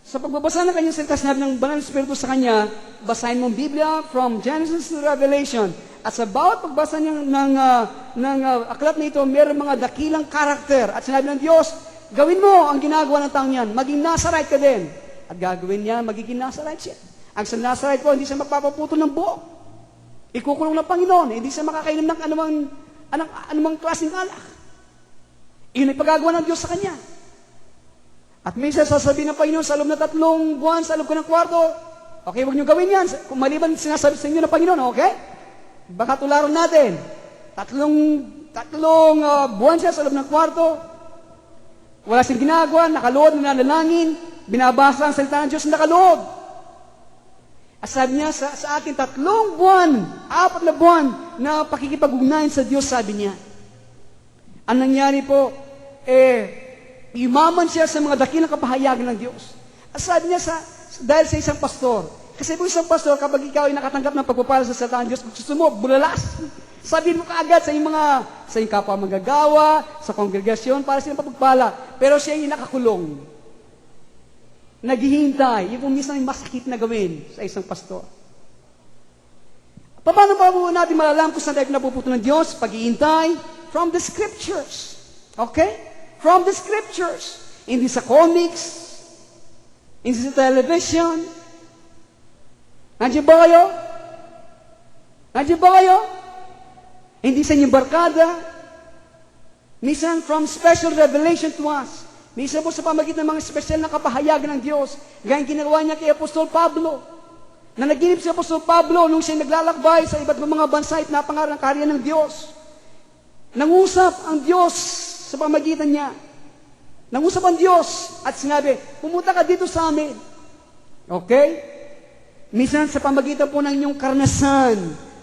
Sa pagbabasa ng kanyang salita, sinabi ng Banal na Espiritu sa kanya, basahin mo ang Biblia from Genesis to Revelation. At sa bawat pagbasa niya ng aklat na ito, mayroong mga dakilang karakter. At sinabi ng Diyos, gawin mo ang ginagawa ng taong yan. Maging Nazarite ka din. At gagawin niya, magiging Nazarite siya. Ang sa Nazarite po, hindi siya magpapaputol ng buhok. Ikukulong ng Panginoon. Hindi siya makakainom ng anumang klaseng alak. Iyon ay pagagawa ng Diyos sa kanya. At minsan sasabihin ng Panginoon sa loob na 3 buwan, sa loob ko ng kwarto, okay, huwag niyo gawin yan. Kung maliban sinasabi sa inyo ng Panginoon, okay? Baka tularan natin. 3 buwan siya sa loob ng kwarto, wala siyang ginagawa, nakalood, nananalangin, binabasa ang salita ng Diyos, nakalood. At sabi niya, sa akin, 3 buwan, 4 na buwan, na pakikipag-ugnayan sa Diyos, sabi niya. Ang nangyari po, yumaman siya sa mga dakilang kapahayagan ng Diyos. At sabi niya, dahil sa isang pastor, kasi po isang pastor, kapag ikaw ay nakatanggap ng pagpapala sa salita ng Diyos, kung gusto mo, bulalas. Sabihin mo kaagad sa iyong kapwa manggagawa, sa kongregasyon, para silang pagpapala. Pero siya ay nakakulong. Naghihintay. Yung kung minsan masakit na gawin sa isang pastor. Paano pa po natin malalaman kung saan tayo napuputo ng Diyos? Paghihintay from the Scriptures. Okay? From the Scriptures. Hindi sa comics, hindi sa television. Nandiyan ba kayo? Nandiyan ba kayo? Hindi sa inyong barkada. Minsan from special revelation to us. Minsan po sa pamagitan ng mga special na kapahayagan ng Diyos. Gayang ginawa niya kay Apostol Pablo. Na naginip si Apostol Pablo nung siya naglalakbay sa iba't mga bansa at napangarap ng karya ng Diyos. Nangusap ang Diyos sa pamagitan niya. Nangusap ang Diyos at sinabi, pumunta ka dito sa amin. Okay? Minsan sa pamagitan po ng inyong karanasan,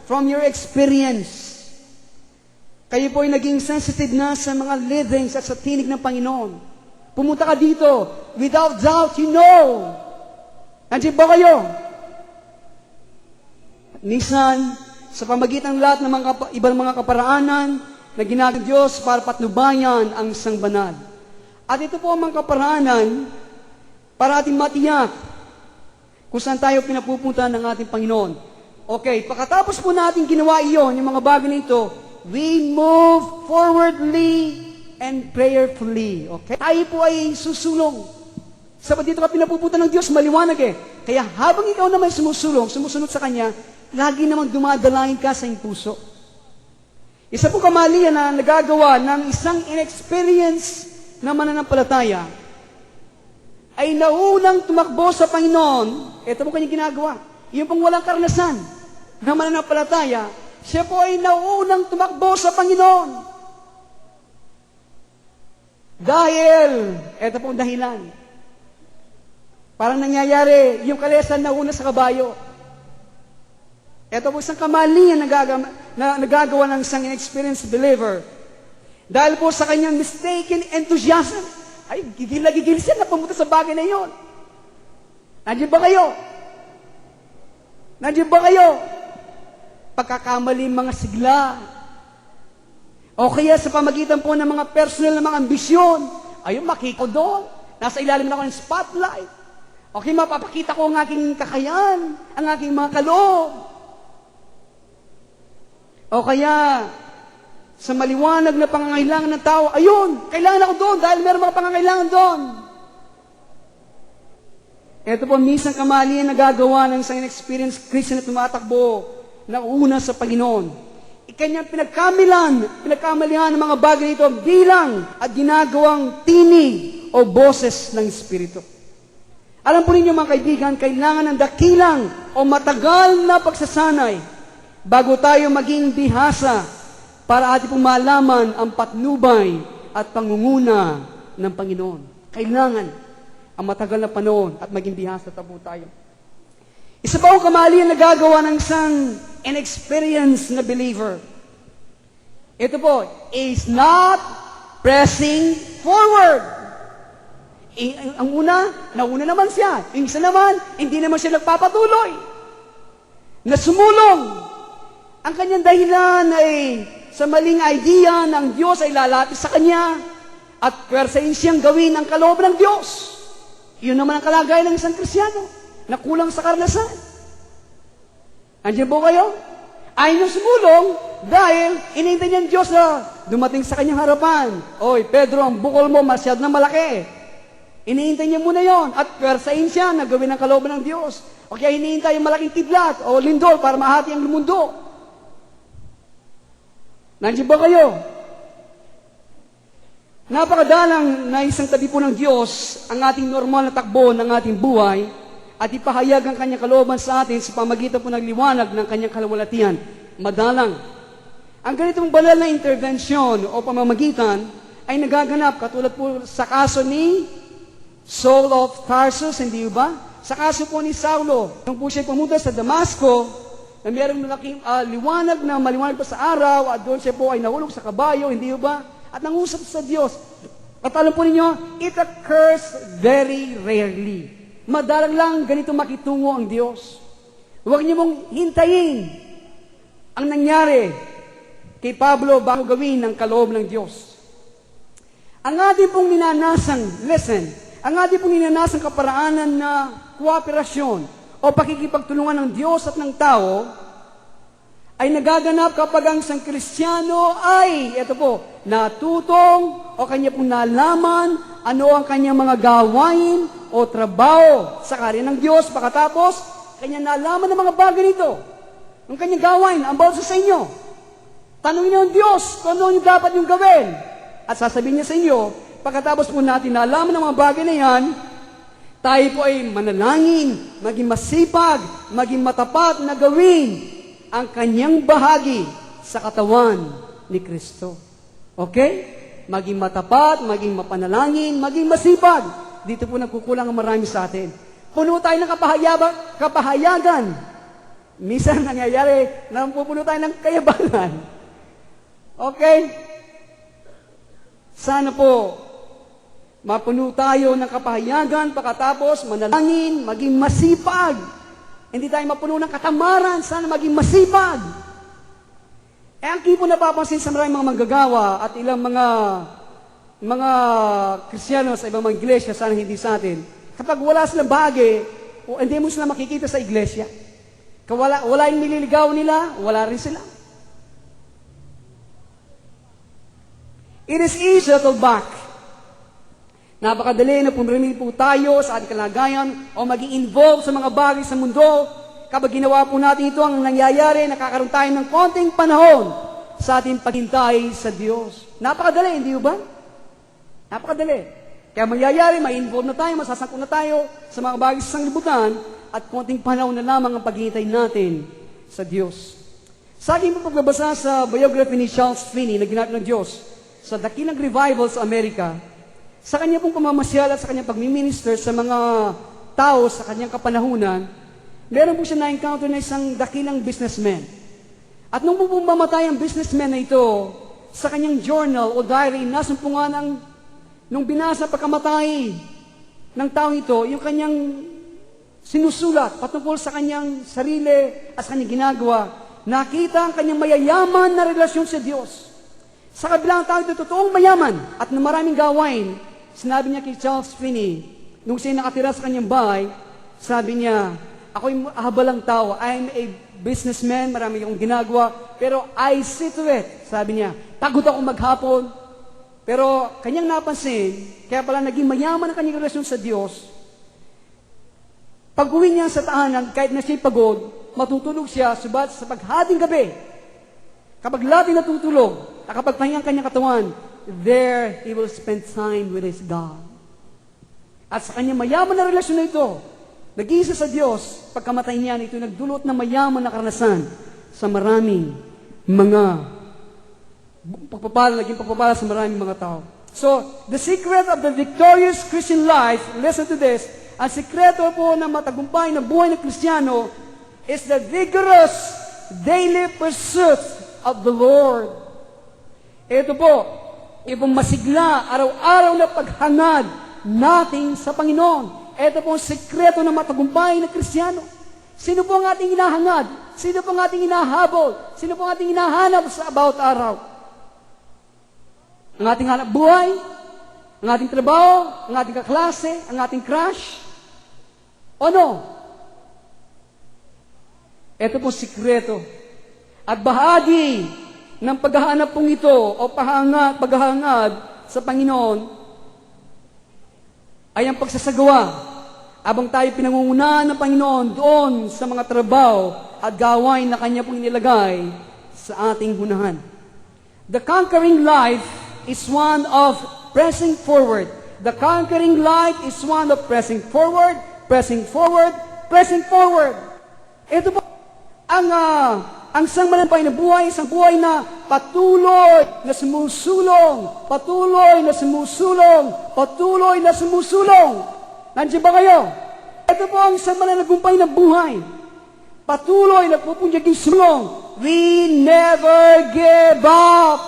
from your experience, kayo po ay naging sensitive na sa mga leadings at sa tinig ng Panginoon. Pumunta ka dito. Without doubt, you know. Nandiyan ba kayo? Minsan, sa pamagitan ng lahat ng ibang mga kaparaanan na ginagawa ng Diyos para patnubayan ang isang banal. At ito po ang mga kaparaanan para ating matiyak kung saan tayo pinapupunta ng ating Panginoon. Okay, pagkatapos po natin ginawa iyon, yung mga bagay na ito, we move forwardly and prayerfully. Okay? Tayo po ay susulong. Sabat dito ka pinapupunta ng Diyos, maliwanag eh. Kaya habang ikaw naman sumusunod sa Kanya, lagi namang dumadalangin ka sa iyong puso. Isa po kamalian na nagagawa ng isang inexperience na mananampalataya ay naunang tumakbo sa Panginoon. Ito po kanyang ginagawa. Yung pong walang karanasan na mananampalataya, siya po ay naunang tumakbo sa Panginoon. Dahil, ito pong dahilan. Parang nangyayari, yung kalesan nauna sa kabayo. Ito po isang kamalian na nagagawa ng isang inexperienced believer. Dahil po sa kanyang mistaken enthusiasm, ay gigil siya na pumunta sa bagay na yon. Nandiyan ba kayo? Nandiyan ba kayo? Pagkakamali mga sigla. O kaya sa pamagitan po ng mga personal na mga ambisyon, ayun, makiko doon. Nasa ilalim na ako ng spotlight. Okay, mapapakita ko ang aking kakayan, ang aking mga kaloob. O kaya, sa maliwanag na pangangailangan ng tao, ayun, kailangan ako doon dahil meron mga pangangailangan doon. Ito po, minsan kamalian na gagawa ng isang inexperienced Christian na tumatakbo na una sa Panginoon. Kanyang pinagkamalihan ng mga bagay nito bilang at ginagawang tinig o boses ng Espiritu. Alam po ninyo mga kaibigan, kailangan ng dakilang o matagal na pagsasanay bago tayo maging bihasa para ating pong malaman ang patnubay at pangunguna ng Panginoon. Kailangan ang matagal na panahon at maging bihasa po tayo. Isa pa ang kamalian na gagawa ng isang inexperienced na believer. Ito po, is not pressing forward. Ang nauna naman siya. Yung isa naman, hindi naman siya nagpapatuloy. Nasumulong. Ang kanyang dahilan ay sa maling idea ng Diyos ay lalapit sa kanya at pwersahin siyang gawin ang kalooban ng Diyos. Iyon naman ang kalagayan ng isang Kristiyano na kulang sa karanasan. Andiyan po kayo? Ayaw niyang sumulong dahil inintay niya ang Diyos na dumating sa kanyang harapan. Oy, Pedro, ang bukol mo masyado na malaki. Iniintay niya muna yon at pwersahin siya na gawin ang kalooban ng Diyos. O kaya iniintay yung malaking kidlat o lindol para mahati ang mundo. Nandiyan ba kayo? Napakadalang na isang tabi po ng Diyos ang ating normal na takbo ng ating buhay at ipahayag ang kanyang kalooban sa atin sa pamagitan po ng liwanag ng kanyang kalawalatian. Madalang. Ang ganitong banal na intervensyon o pamamagitan ay nagaganap katulad po sa kaso ni Saul of Tarsus, hindi ba? Sa kaso po ni Saulo, nung po siya pumunta sa Damasco, na mayroong malaking liwanag na maliwanag pa sa araw, at doon siya po ay nahulog sa kabayo, hindi ba? At nangusap sa Diyos. At alam po ninyo, it occurs very rarely. Madalang lang ganito makitungo ang Diyos. Huwag niyo mong hintayin ang nangyari kay Pablo bago gawin ng kaloob ng Diyos. Ang ating pong ninanasang lesson, ang ating pong ninanasang kaparaanan na kooperasyon o pakikipagtulungan ng Diyos at ng tao ay nagaganap kapag ang isang Kristiyano ay, ito po, natutong o kanya pong nalaman ano ang kanyang mga gawain o trabaho sa karya ng Diyos. Pagkatapos, kanya nalaman ng mga bagay nito. Ang kanyang gawain, ang bawat sa inyo. Tanungin niyo ang Diyos kung ano yung dapat yung gawin. At sasabihin niya sa inyo, pagkatapos po natin nalaman ng mga bagay na yan, tayo po ay manalangin, maging masipag, maging matapat na gawin ang kanyang bahagi sa katawan ni Kristo. Okay? Maging matapat, maging mapanalangin, maging masipag. Dito po nagkukulang ang marami sa atin. Puno tayo ng kapahayagan. Minsan nangyayari na pupuno tayo ng kayabangan. Okay? Sana po, mapuno tayo ng kapahayagan, pagkatapos manalangin, maging masipag. Hindi tayo mapuno ng katamaran, sana maging masipag. Ang kipo napapansin sa maraming mga manggagawa at ilang mga Kristiyano sa ibang mga iglesia, sana hindi sa atin, kapag wala silang bahagi, o hindi mo sila makikita sa iglesia. Wala yung nililigaw nila, wala rin sila. It is easy to back. Napakadali na pumirmi po tayo sa ating kalagayan o maging involved sa mga bagay sa mundo. Kapag ginawa po natin ito, ang nangyayari, nakakaroon tayo ng konting panahon sa ating paghintay sa Diyos. Napakadali, hindi ba? Napakadali. Kaya mangyayari, ma-involve na tayo, masasangkot na tayo sa mga bagay sa sanglibutan at konting panahon na lamang ang paghintay natin sa Diyos. Sa aking pagbabasa sa biography ni Charles Finney na ginagawa ng Diyos sa dakilang revival sa Amerika, sa kanya pong pamamasyal at sa kanyang pagmiminister sa mga tao sa kanyang kapanahunan, meron po siya na-encounter na isang dakilang businessman. At nung pumamatay ang businessman na ito, sa kanyang journal o diary, nasumpungan nung binasa pagkamatay ng tao ito, yung kanyang sinusulat patungkol sa kanyang sarili at sa kanyang ginagawa, nakita ang kanyang mayayaman na relasyon sa Diyos. Sa kabilang tao ito, totoong mayaman at na maraming gawain. Sinabi niya kay Charles Finney, nung siya nakatira sa kanyang bahay, sabi niya, ako'y habalang tao, I'm a businessman, marami akong ginagawa, pero I see to it. Sabi niya, pagod ako maghapon, pero kanyang napansin, kaya pala naging mayaman ang kanyang relasyon sa Diyos. Pag-uwi niya sa tahanan, kahit na siya'y pagod, matutulog siya, subat sa paghating gabi, Kapag lagi natutulog, nakapagpahinga ang kanyang katawan, there he will spend time with his God. At sa kanyang mayaman na relasyon na ito, nag-iisa sa Diyos, pagkamatay niya, ito nagdulot ng mayaman na karanasan sa maraming mga naging pagpapala sa maraming mga tao. So, the secret of the victorious Christian life, listen to this, ang sikreto po ng matagumpay na buhay ng Kristiyano is the vigorous daily pursuit of the Lord. Ito po, ibang masigla, araw-araw na paghangad natin sa Panginoon. Ito po ang sikreto ng matagumpay na Kristiyano. Sino po ang ating hinahangad? Sino po ang ating hinahabol? Sino po ang ating hinahanap sa about araw? Ang ating hanap buhay, ang ating trabaho, ang ating kaklase, ang ating crush, o no? Ito po sikreto. At bahagi ng paghahanap pong ito o paghahangad sa Panginoon ay ang pagsasagawa abang tayo pinangungunahan ng Panginoon doon sa mga trabaho at gawain na Kanya pong inilagay sa ating hunahan. The conquering life is one of pressing forward. The conquering life is one of pressing forward, pressing forward, pressing forward. Ito po, ang isang manampay na buhay, isang buhay na patuloy na sumusulong, patuloy na sumusulong, patuloy na sumusulong. Nandiyan ba kayo? Ito po ang isang mananagumpay na buhay. Patuloy na pupunyaging sulong. We never give up.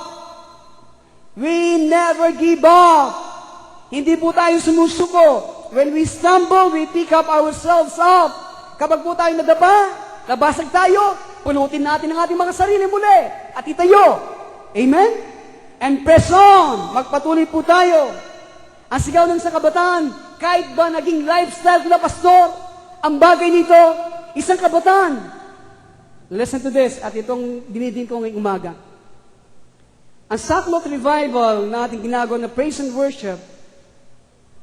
We never give up. Hindi po tayo sumusuko. When we stumble, we pick up ourselves up. Kapag po tayo nadapa, nabasag tayo, punutin natin ang ating mga sarili muli at itayo. Amen? And press on. Magpatuloy po tayo. Ang sigaw ng sa kabataan, kahit ba naging lifestyle na pastor, ang bagay nito, isang kabataan. Listen to this, at itong dinidin ko ngayong umaga. Ang Saklot Revival na ating ginagawa na praise and worship,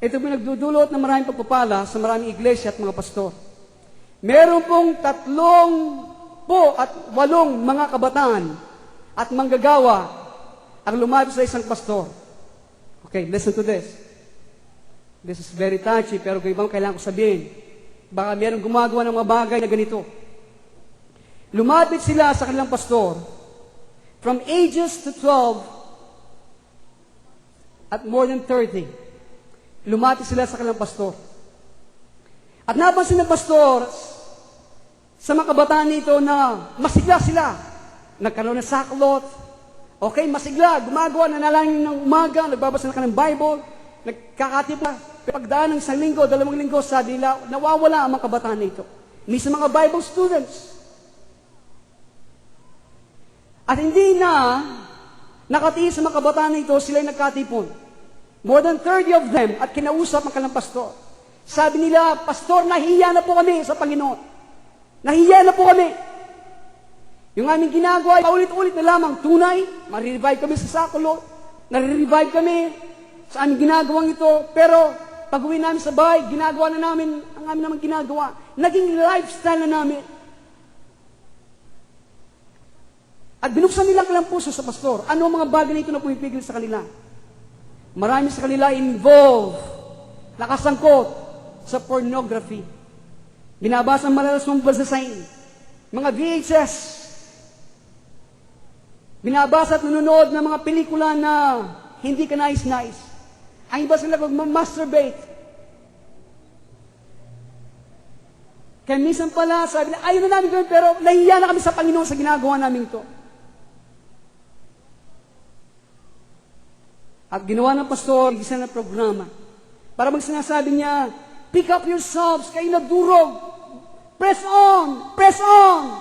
ito po nagdudulot ng maraming pagpapala sa maraming iglesia at mga pastor. Meron pong 3 at 8 mga kabataan at manggagawa ang lumapit sa isang pastor. Okay, listen to this. This is very touchy, pero ibang kailangan ko sabihin. Baka meron gumagawa ng mga bagay na ganito. Lumapit sila sa kanilang pastor from ages to 12 at more than 30. Lumapit sila sa kanilang pastor. At napansin ng pastor sa mga kabataan nito na masigla sila. Nagkaroon ng saklot. Okay, masigla. Gumagawa, nanalangin ng umaga, nagbabasa na ng Bible, nagkakatip na. Pagdaan ng 1 linggo, 2 linggo, sabi nila, nawawala ang mga kabataan nito. Minsan mga Bible students. At hindi na nakatiis sa mga kabataan nito, sila'y nagkatipon. More than 30 of them at kinausap ang kanilang pastor. Sabi nila, Pastor, nahihiya na po kami sa Panginoon. Nahihiya na po kami. Yung aming ginagawa, paulit-ulit na lamang tunay, marirevive kami sa saklot, nare-revive kami sa aming ginagawang ito, pero pag-uwi namin sa bahay, ginagawa na namin ang aming naman ginagawa. Naging lifestyle na namin. At binuksan nila ang puso sa pastor. Ano ang mga bagay na ito na pumipigil sa kanila? Marami sa kanila involved, nakasangkot sa pornography. Binabasa ang malalas mong basasain. Mga VHS. Binabasa at nanonood ng mga pelikula na hindi ka nais-nais. Ang iba sila mag-masturbate. Kaya minsan pala, sabi na, ayaw na namin gawin, pero nahiya na kami sa Panginoon sa ginagawa namin ito. At ginawa ng pastor, isa na programa. Para magsinasabi niya, pick up yourselves, kayo na durog. Press on! Press on!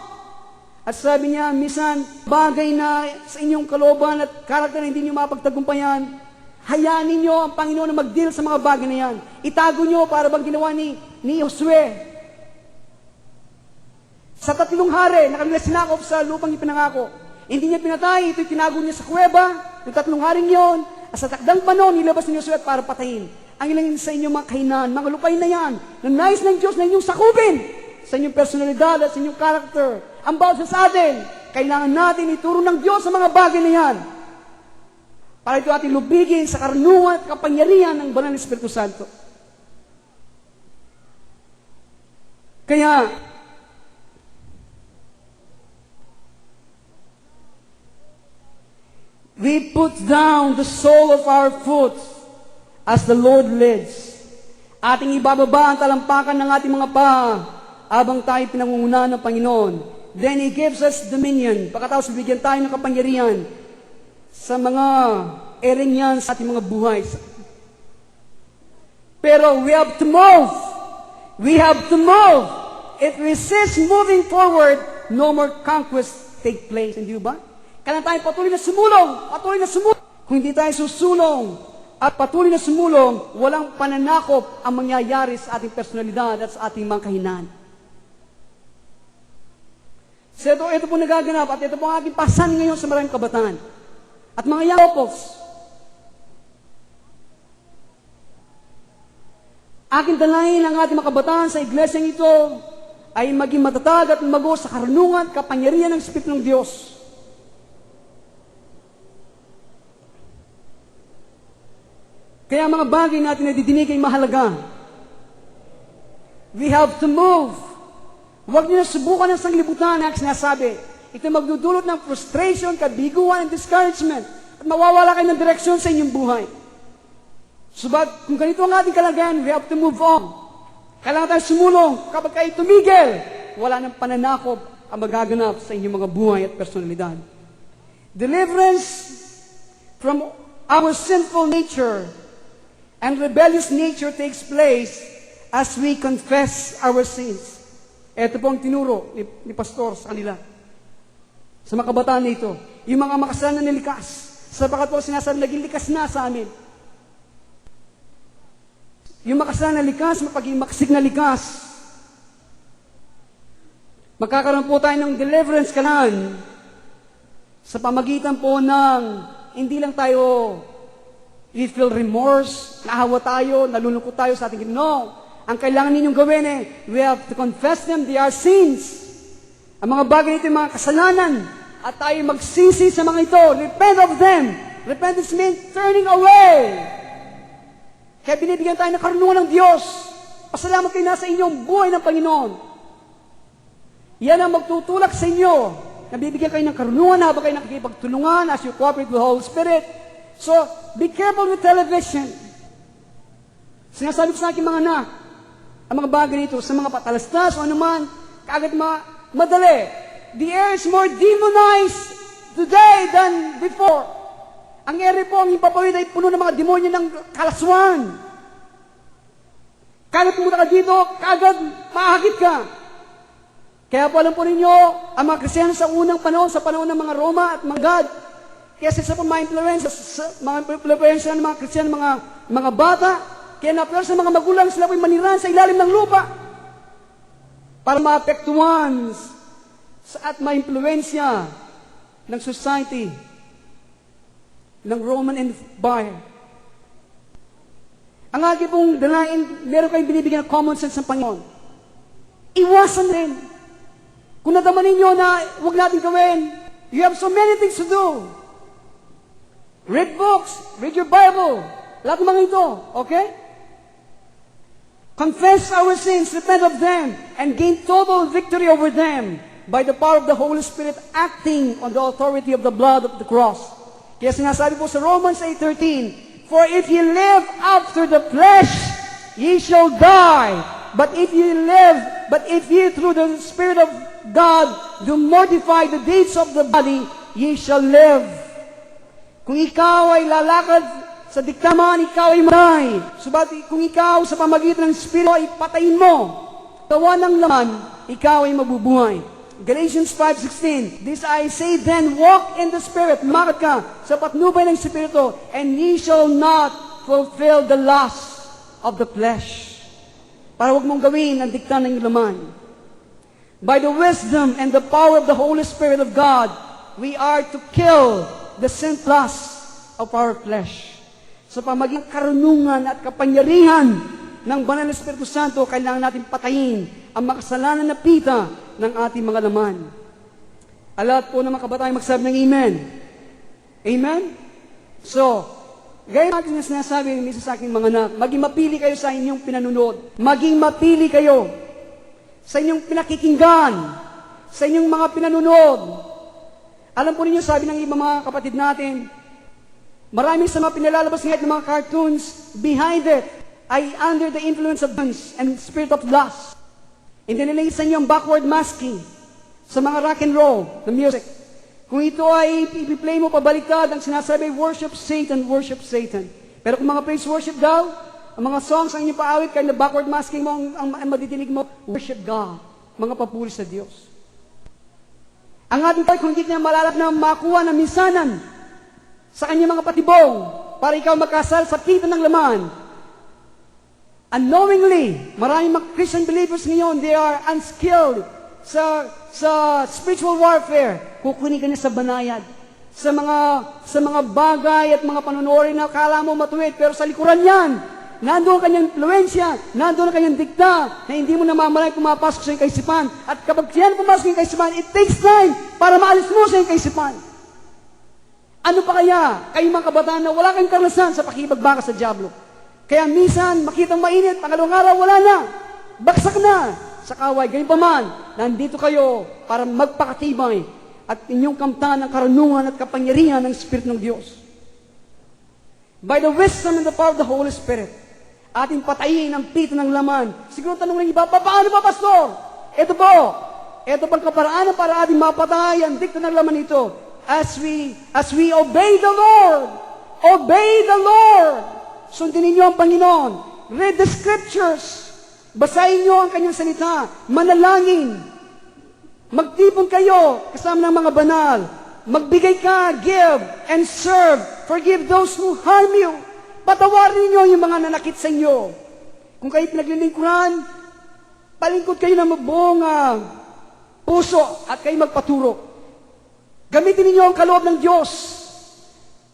At sabi niya, minsan, bagay na sa inyong kalooban at karakter na hindi niyo mapagtagumpayan, hayaan ninyo ang Panginoon na mag-deal sa mga bagay na yan. Itago niyo para bang ginawa ni Josue. Sa 3 hari na kanila sinakop sa lupang ipinangako. Hindi niya pinatay, ito'y tinago niya sa kuweba, yung 3 haring yon. At sa takdang panon, nilabas ni Josue para patayin. Ang ilang sa inyong mga kahinaan, mga lupay na yan, na nais ng Diyos na inyong sakupin sa inyong personalidad at sa inyong karakter. Ang bawat sa atin, kailangan natin ituro ng Diyos sa mga bagay na yan. Para ito ating lubigin sa karunungan at kapangyarihan ng Banal na Espiritu Santo. Kaya, we put down the sole of our foot as the Lord leads. Ating ibababa ang talampakan ng ating mga paa habang tayo pinangungunahan ng Panginoon. Then He gives us dominion. Pagkatapos bibigyan tayo ng kapangyarihan sa mga ereng yan sa ating mga buhay. Pero we have to move. We have to move. If we resist moving forward, no more conquest take place. Hindi ba? Kailangan tayo patuloy na sumulong. Patuloy na sumulong. Kung hindi tayo susulong at patuloy na sumulong, walang pananakop ang mangyayari sa ating personalidad at sa ating mga kahinaan. So ito po nagaganap at ito po ang aking pasan ngayon sa maraming kabataan. At mga young couples, aking dalahin ang ating mga kabataan sa iglesyang ito ay maging matatag at mago sa karunungan at kapangyarihan ng Espiritu ng Diyos. Kaya mga bagay natin na didinig ay mahalaga. We have to move. Huwag niyo na subukan ng sanglibutan na sinasabi. Ito magdudulot ng frustration, kabiguan, and discouragement. At mawawala kayo ng direksyon sa inyong buhay. Subat, kung ganito ang ating kalagayan, we have to move on. Kailangan tayo sumulong. Kapag kayo tumigil, wala nang pananakop ang magaganap sa inyong mga buhay at personalidad. Deliverance from our sinful nature and rebellious nature takes place as we confess our sins. Ito po ang tinuro ni Pastor sa kanila. Sa mga kabataan nito, yung mga makasalanan na likas, sapagat po sinasabi, naging likas na sa amin. Yung makasalanan na likas, mapaging makasig na likas. Magkakaroon po tayo ng deliverance kanan sa pamagitan po ng hindi lang tayo we feel remorse, naawa tayo, nalulungkot tayo sa ating no. Ang kailangan ninyong gawin we have to confess them, they are sins. Ang mga bagay nito, mga kasalanan, at tayo magsisi sa mga ito. Repent of them. Repentance means turning away. Kaya binibigyan tayo ng karunungan ng Diyos. Pasalamat kayo nasa inyong buhay ng Panginoon. Yan ang magtutulak sa inyo. Nabibigyan kayo ng karunungan habang kayo nakikipagtulungan as you cooperate with the Holy Spirit. So, be careful with television. Sinasabi ko sa aking mga anak, ang mga bagay nito, sa mga patalastas o anuman, kaagad madali. The air is more demonized today than before. Ang air po, ang ipapawid ay puno ng mga demonyo ng kalaswan. Kaya pumunta ka dito, kaagad maahakit ka. Kaya po alam po ninyo, ang mga Kristiyan sa unang panahon, sa panahon ng mga Roma at mga God, kaya sa mga influensya ng mga Kristiyan, mga bata, kaya na-influensya ng mga magulang, sila po'y maniran sa ilalim ng lupa para maapektuhan at ma-influensya ng society, ng Roman Empire. Ang aking pong dalain, meron kayong binibigyan ng common sense ng Panginoon. Iwasan rin. Kung nadaman ninyo na huwag natin gawin, you have so many things to do. Read books, read your Bible, lahat ng mga ito, okay? Confess our sins, repent of them, and gain total victory over them by the power of the Holy Spirit acting on the authority of the blood of the cross. Kaya sinasabi po sa Romans 8:13, for if ye live after the flesh, ye shall die. But if ye through the Spirit of God do mortify the deeds of the body, ye shall live. Kung ikaw ay lalakad sa diktaman, ikaw ay maray. Subalit kung ikaw sa pamagitan ng Espiritu ay patayin mo, tawa ng laman, ikaw ay mabubuhay. Galatians 5:16, this I say then, walk in the Spirit. Lumakad ka sa patnubay ng Espiritu, and ye shall not fulfill the lust of the flesh. Para huwag mong gawin ang dikta ng laman. By the wisdom and the power of the Holy Spirit of God, we are to kill the sin lust of our flesh. Sa pamaging karunungan at kapangyarihan ng Banal na Espiritu Santo, kailangan natin patayin ang makasalanan na pita ng ating mga laman. Lahat po ng mga kabataan magsabi ng amen. Amen? So, gaya natin na sinasabi ng isa sa aking mga anak, maging mapili kayo sa inyong pinanunod. Maging mapili kayo sa inyong pinakikinggan, sa inyong mga pinanunod. Alam po ninyo, sabi ng ibang mga kapatid natin, marami sa mga pinalalabas ngayon ng mga cartoons, behind it ay under the influence of guns and spirit of lust. Hindi nila isa niyo ang backward masking sa mga rock and roll na music. Kung ito ay i-play mo pabaliktad, ang sinasabi, worship Satan, worship Satan. Pero kung mga praise worship daw, ang mga songs ang inyong paawit, kaya na backward masking mo, ang madidinig mo, worship God, mga papuri sa Diyos. Ang ating part, kung hindi niya malalap na makuha na minsanan sa kanyang mga patibong, para ikaw magkasal sa kita ng laman. Unknowingly, maraming mga Christian believers ngayon, they are unskilled sa spiritual warfare. Kukunin ka niya sa banayad, sa mga bagay at mga panunorin na akala mo matuwid, pero sa likuran yan, nandoon kanyang influensya, nandoon ang kanyang dikta, na hindi mo namamalay pumapasok sa iyong kaisipan. At kapag yan pumasok sa iyong kaisipan, it takes time para maalis mo sa iyong kaisipan. Ano pa kaya, kayong mga kabataan na wala kayong karanasan sa pakibagbaka sa diablo? Kaya minsan, makitang mainit, pangalawang araw, wala na. Baksak na sa kaway. Ganyan pa man, nandito kayo para magpakatibay at inyong kamtan ng karunungan at kapangyarihan ng Espiritu ng Diyos. By the wisdom and the power of the Holy Spirit, ating patayin ang pito ng laman. Siguro tanong ng iba, paano ba, Pastor? Ito bang kaparaanan para ating mapatay ang dikta ng laman ito? As we obey the Lord. Obey the Lord. Sundin ninyo ang Panginoon. Read the Scriptures. Basahin nyo ang kanyang salita. Manalangin. Magtipon kayo kasama ng mga banal. Magbigay ka, give, and serve. Forgive those who harm you. Patawarin niyo yung mga nanakit sa inyo. Kung kayo pinaglilingkuran, palingkod kayo ng mabuong puso at kayo magpaturo. Gamitin ninyo ang kaloob ng Diyos.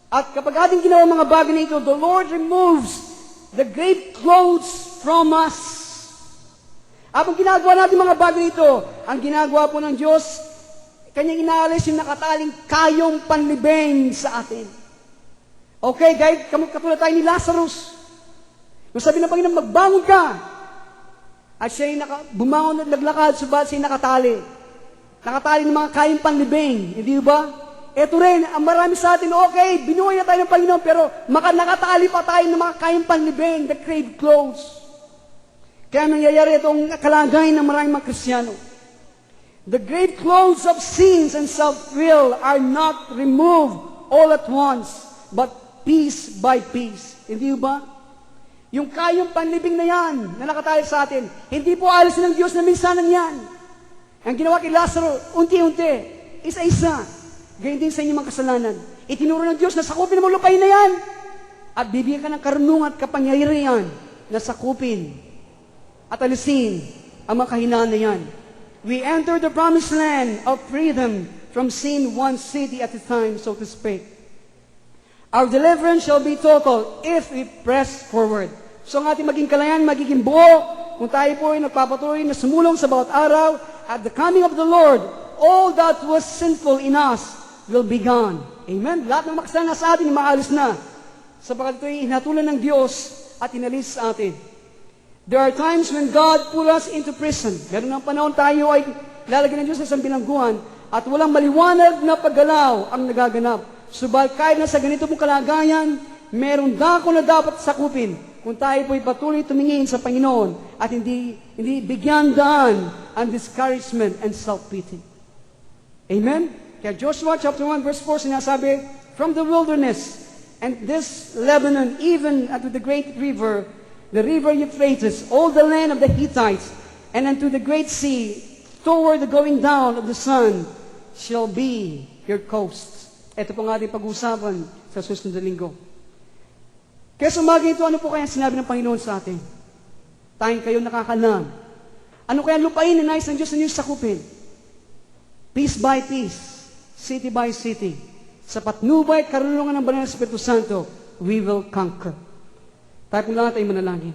At kapag ating ginawa mga bagay na ito, the Lord removes the grave clothes from us. Habang ginagawa natin mga bagay na ito, ang ginagawa po ng Diyos, kanyang inaalis yung nakataling kayong panlibing sa atin. Okay, guys, katulad tayo ni Lazarus. Nung sabi ng Panginoon, magbangon ka. At siya'y bumangon at naglakad, subalit siya'y nakatali. Nakatali ng mga kayang panlibing. Hindi ba? Ito rin, ang marami sa atin, okay, binuhay na tayo ng Panginoon, pero nakatali pa tayo ng mga kayang panlibing, the grave clothes. Kaya nangyayari itong kalagayan ng maraming mga Kristiyano. The grave clothes of sins and self-will are not removed all at once, but piece by piece. Hindi ba? Yung kayong panlibing na yan, na nakatali sa atin, hindi po alisin ng Diyos na minsanan yan. Ang ginawa kay Lazaro, unti-unti, isa-isa, gayon din sa inyong mga kasalanan. Itinuro ng Diyos na sakupin mo lupain na yan, at bibigyan ka ng karunungan at kapangyarihan na sakupin at alisin ang mga kahinaan na yan. We enter the promised land of freedom from sin one city at a time, so to speak. Our deliverance shall be total if we press forward. So ang ating maging kalayan, magiging buo, kung tayo po ay nagpapatuloy na sumulong sa bawat araw, at the coming of the Lord, all that was sinful in us will be gone. Amen? Lahat ng makasalanan sa atin, maalis na. Sapagkat ito'y hinatulan ng Diyos at inalis sa atin. There are times when God put us into prison. Meron ng panahon tayo ay lalagyan ng Diyos sa isang bilangguan at walang maliwanag na paggalaw ang nagaganap. Subalit kahit na sa ganito mong kalagayan, meron dako na dapat sakupin kung tayo po'y patuloy tumingin sa Panginoon at hindi bigyan daan ang discouragement and self-pity. Amen? Kaya Joshua chapter 1 verse 4 sinasabi, from the wilderness and this Lebanon, even unto the great river, the river Euphrates, all the land of the Hittites, and unto the great sea, toward the going down of the sun, shall be your coasts. Ito po ang ating pag-uusapan sa susunod na linggo. Kaya sa umaga ito, ano po kaya sinabi ng Panginoon sa atin? Tayong kayo nakakalam. Ano kaya lupain na nais ng Diyos na nyo sakupin? Piece by piece, city by city, sa patnubay at karunungan ng Banal na Espiritu Santo, we will conquer. Tayo po lang tayo manalangin.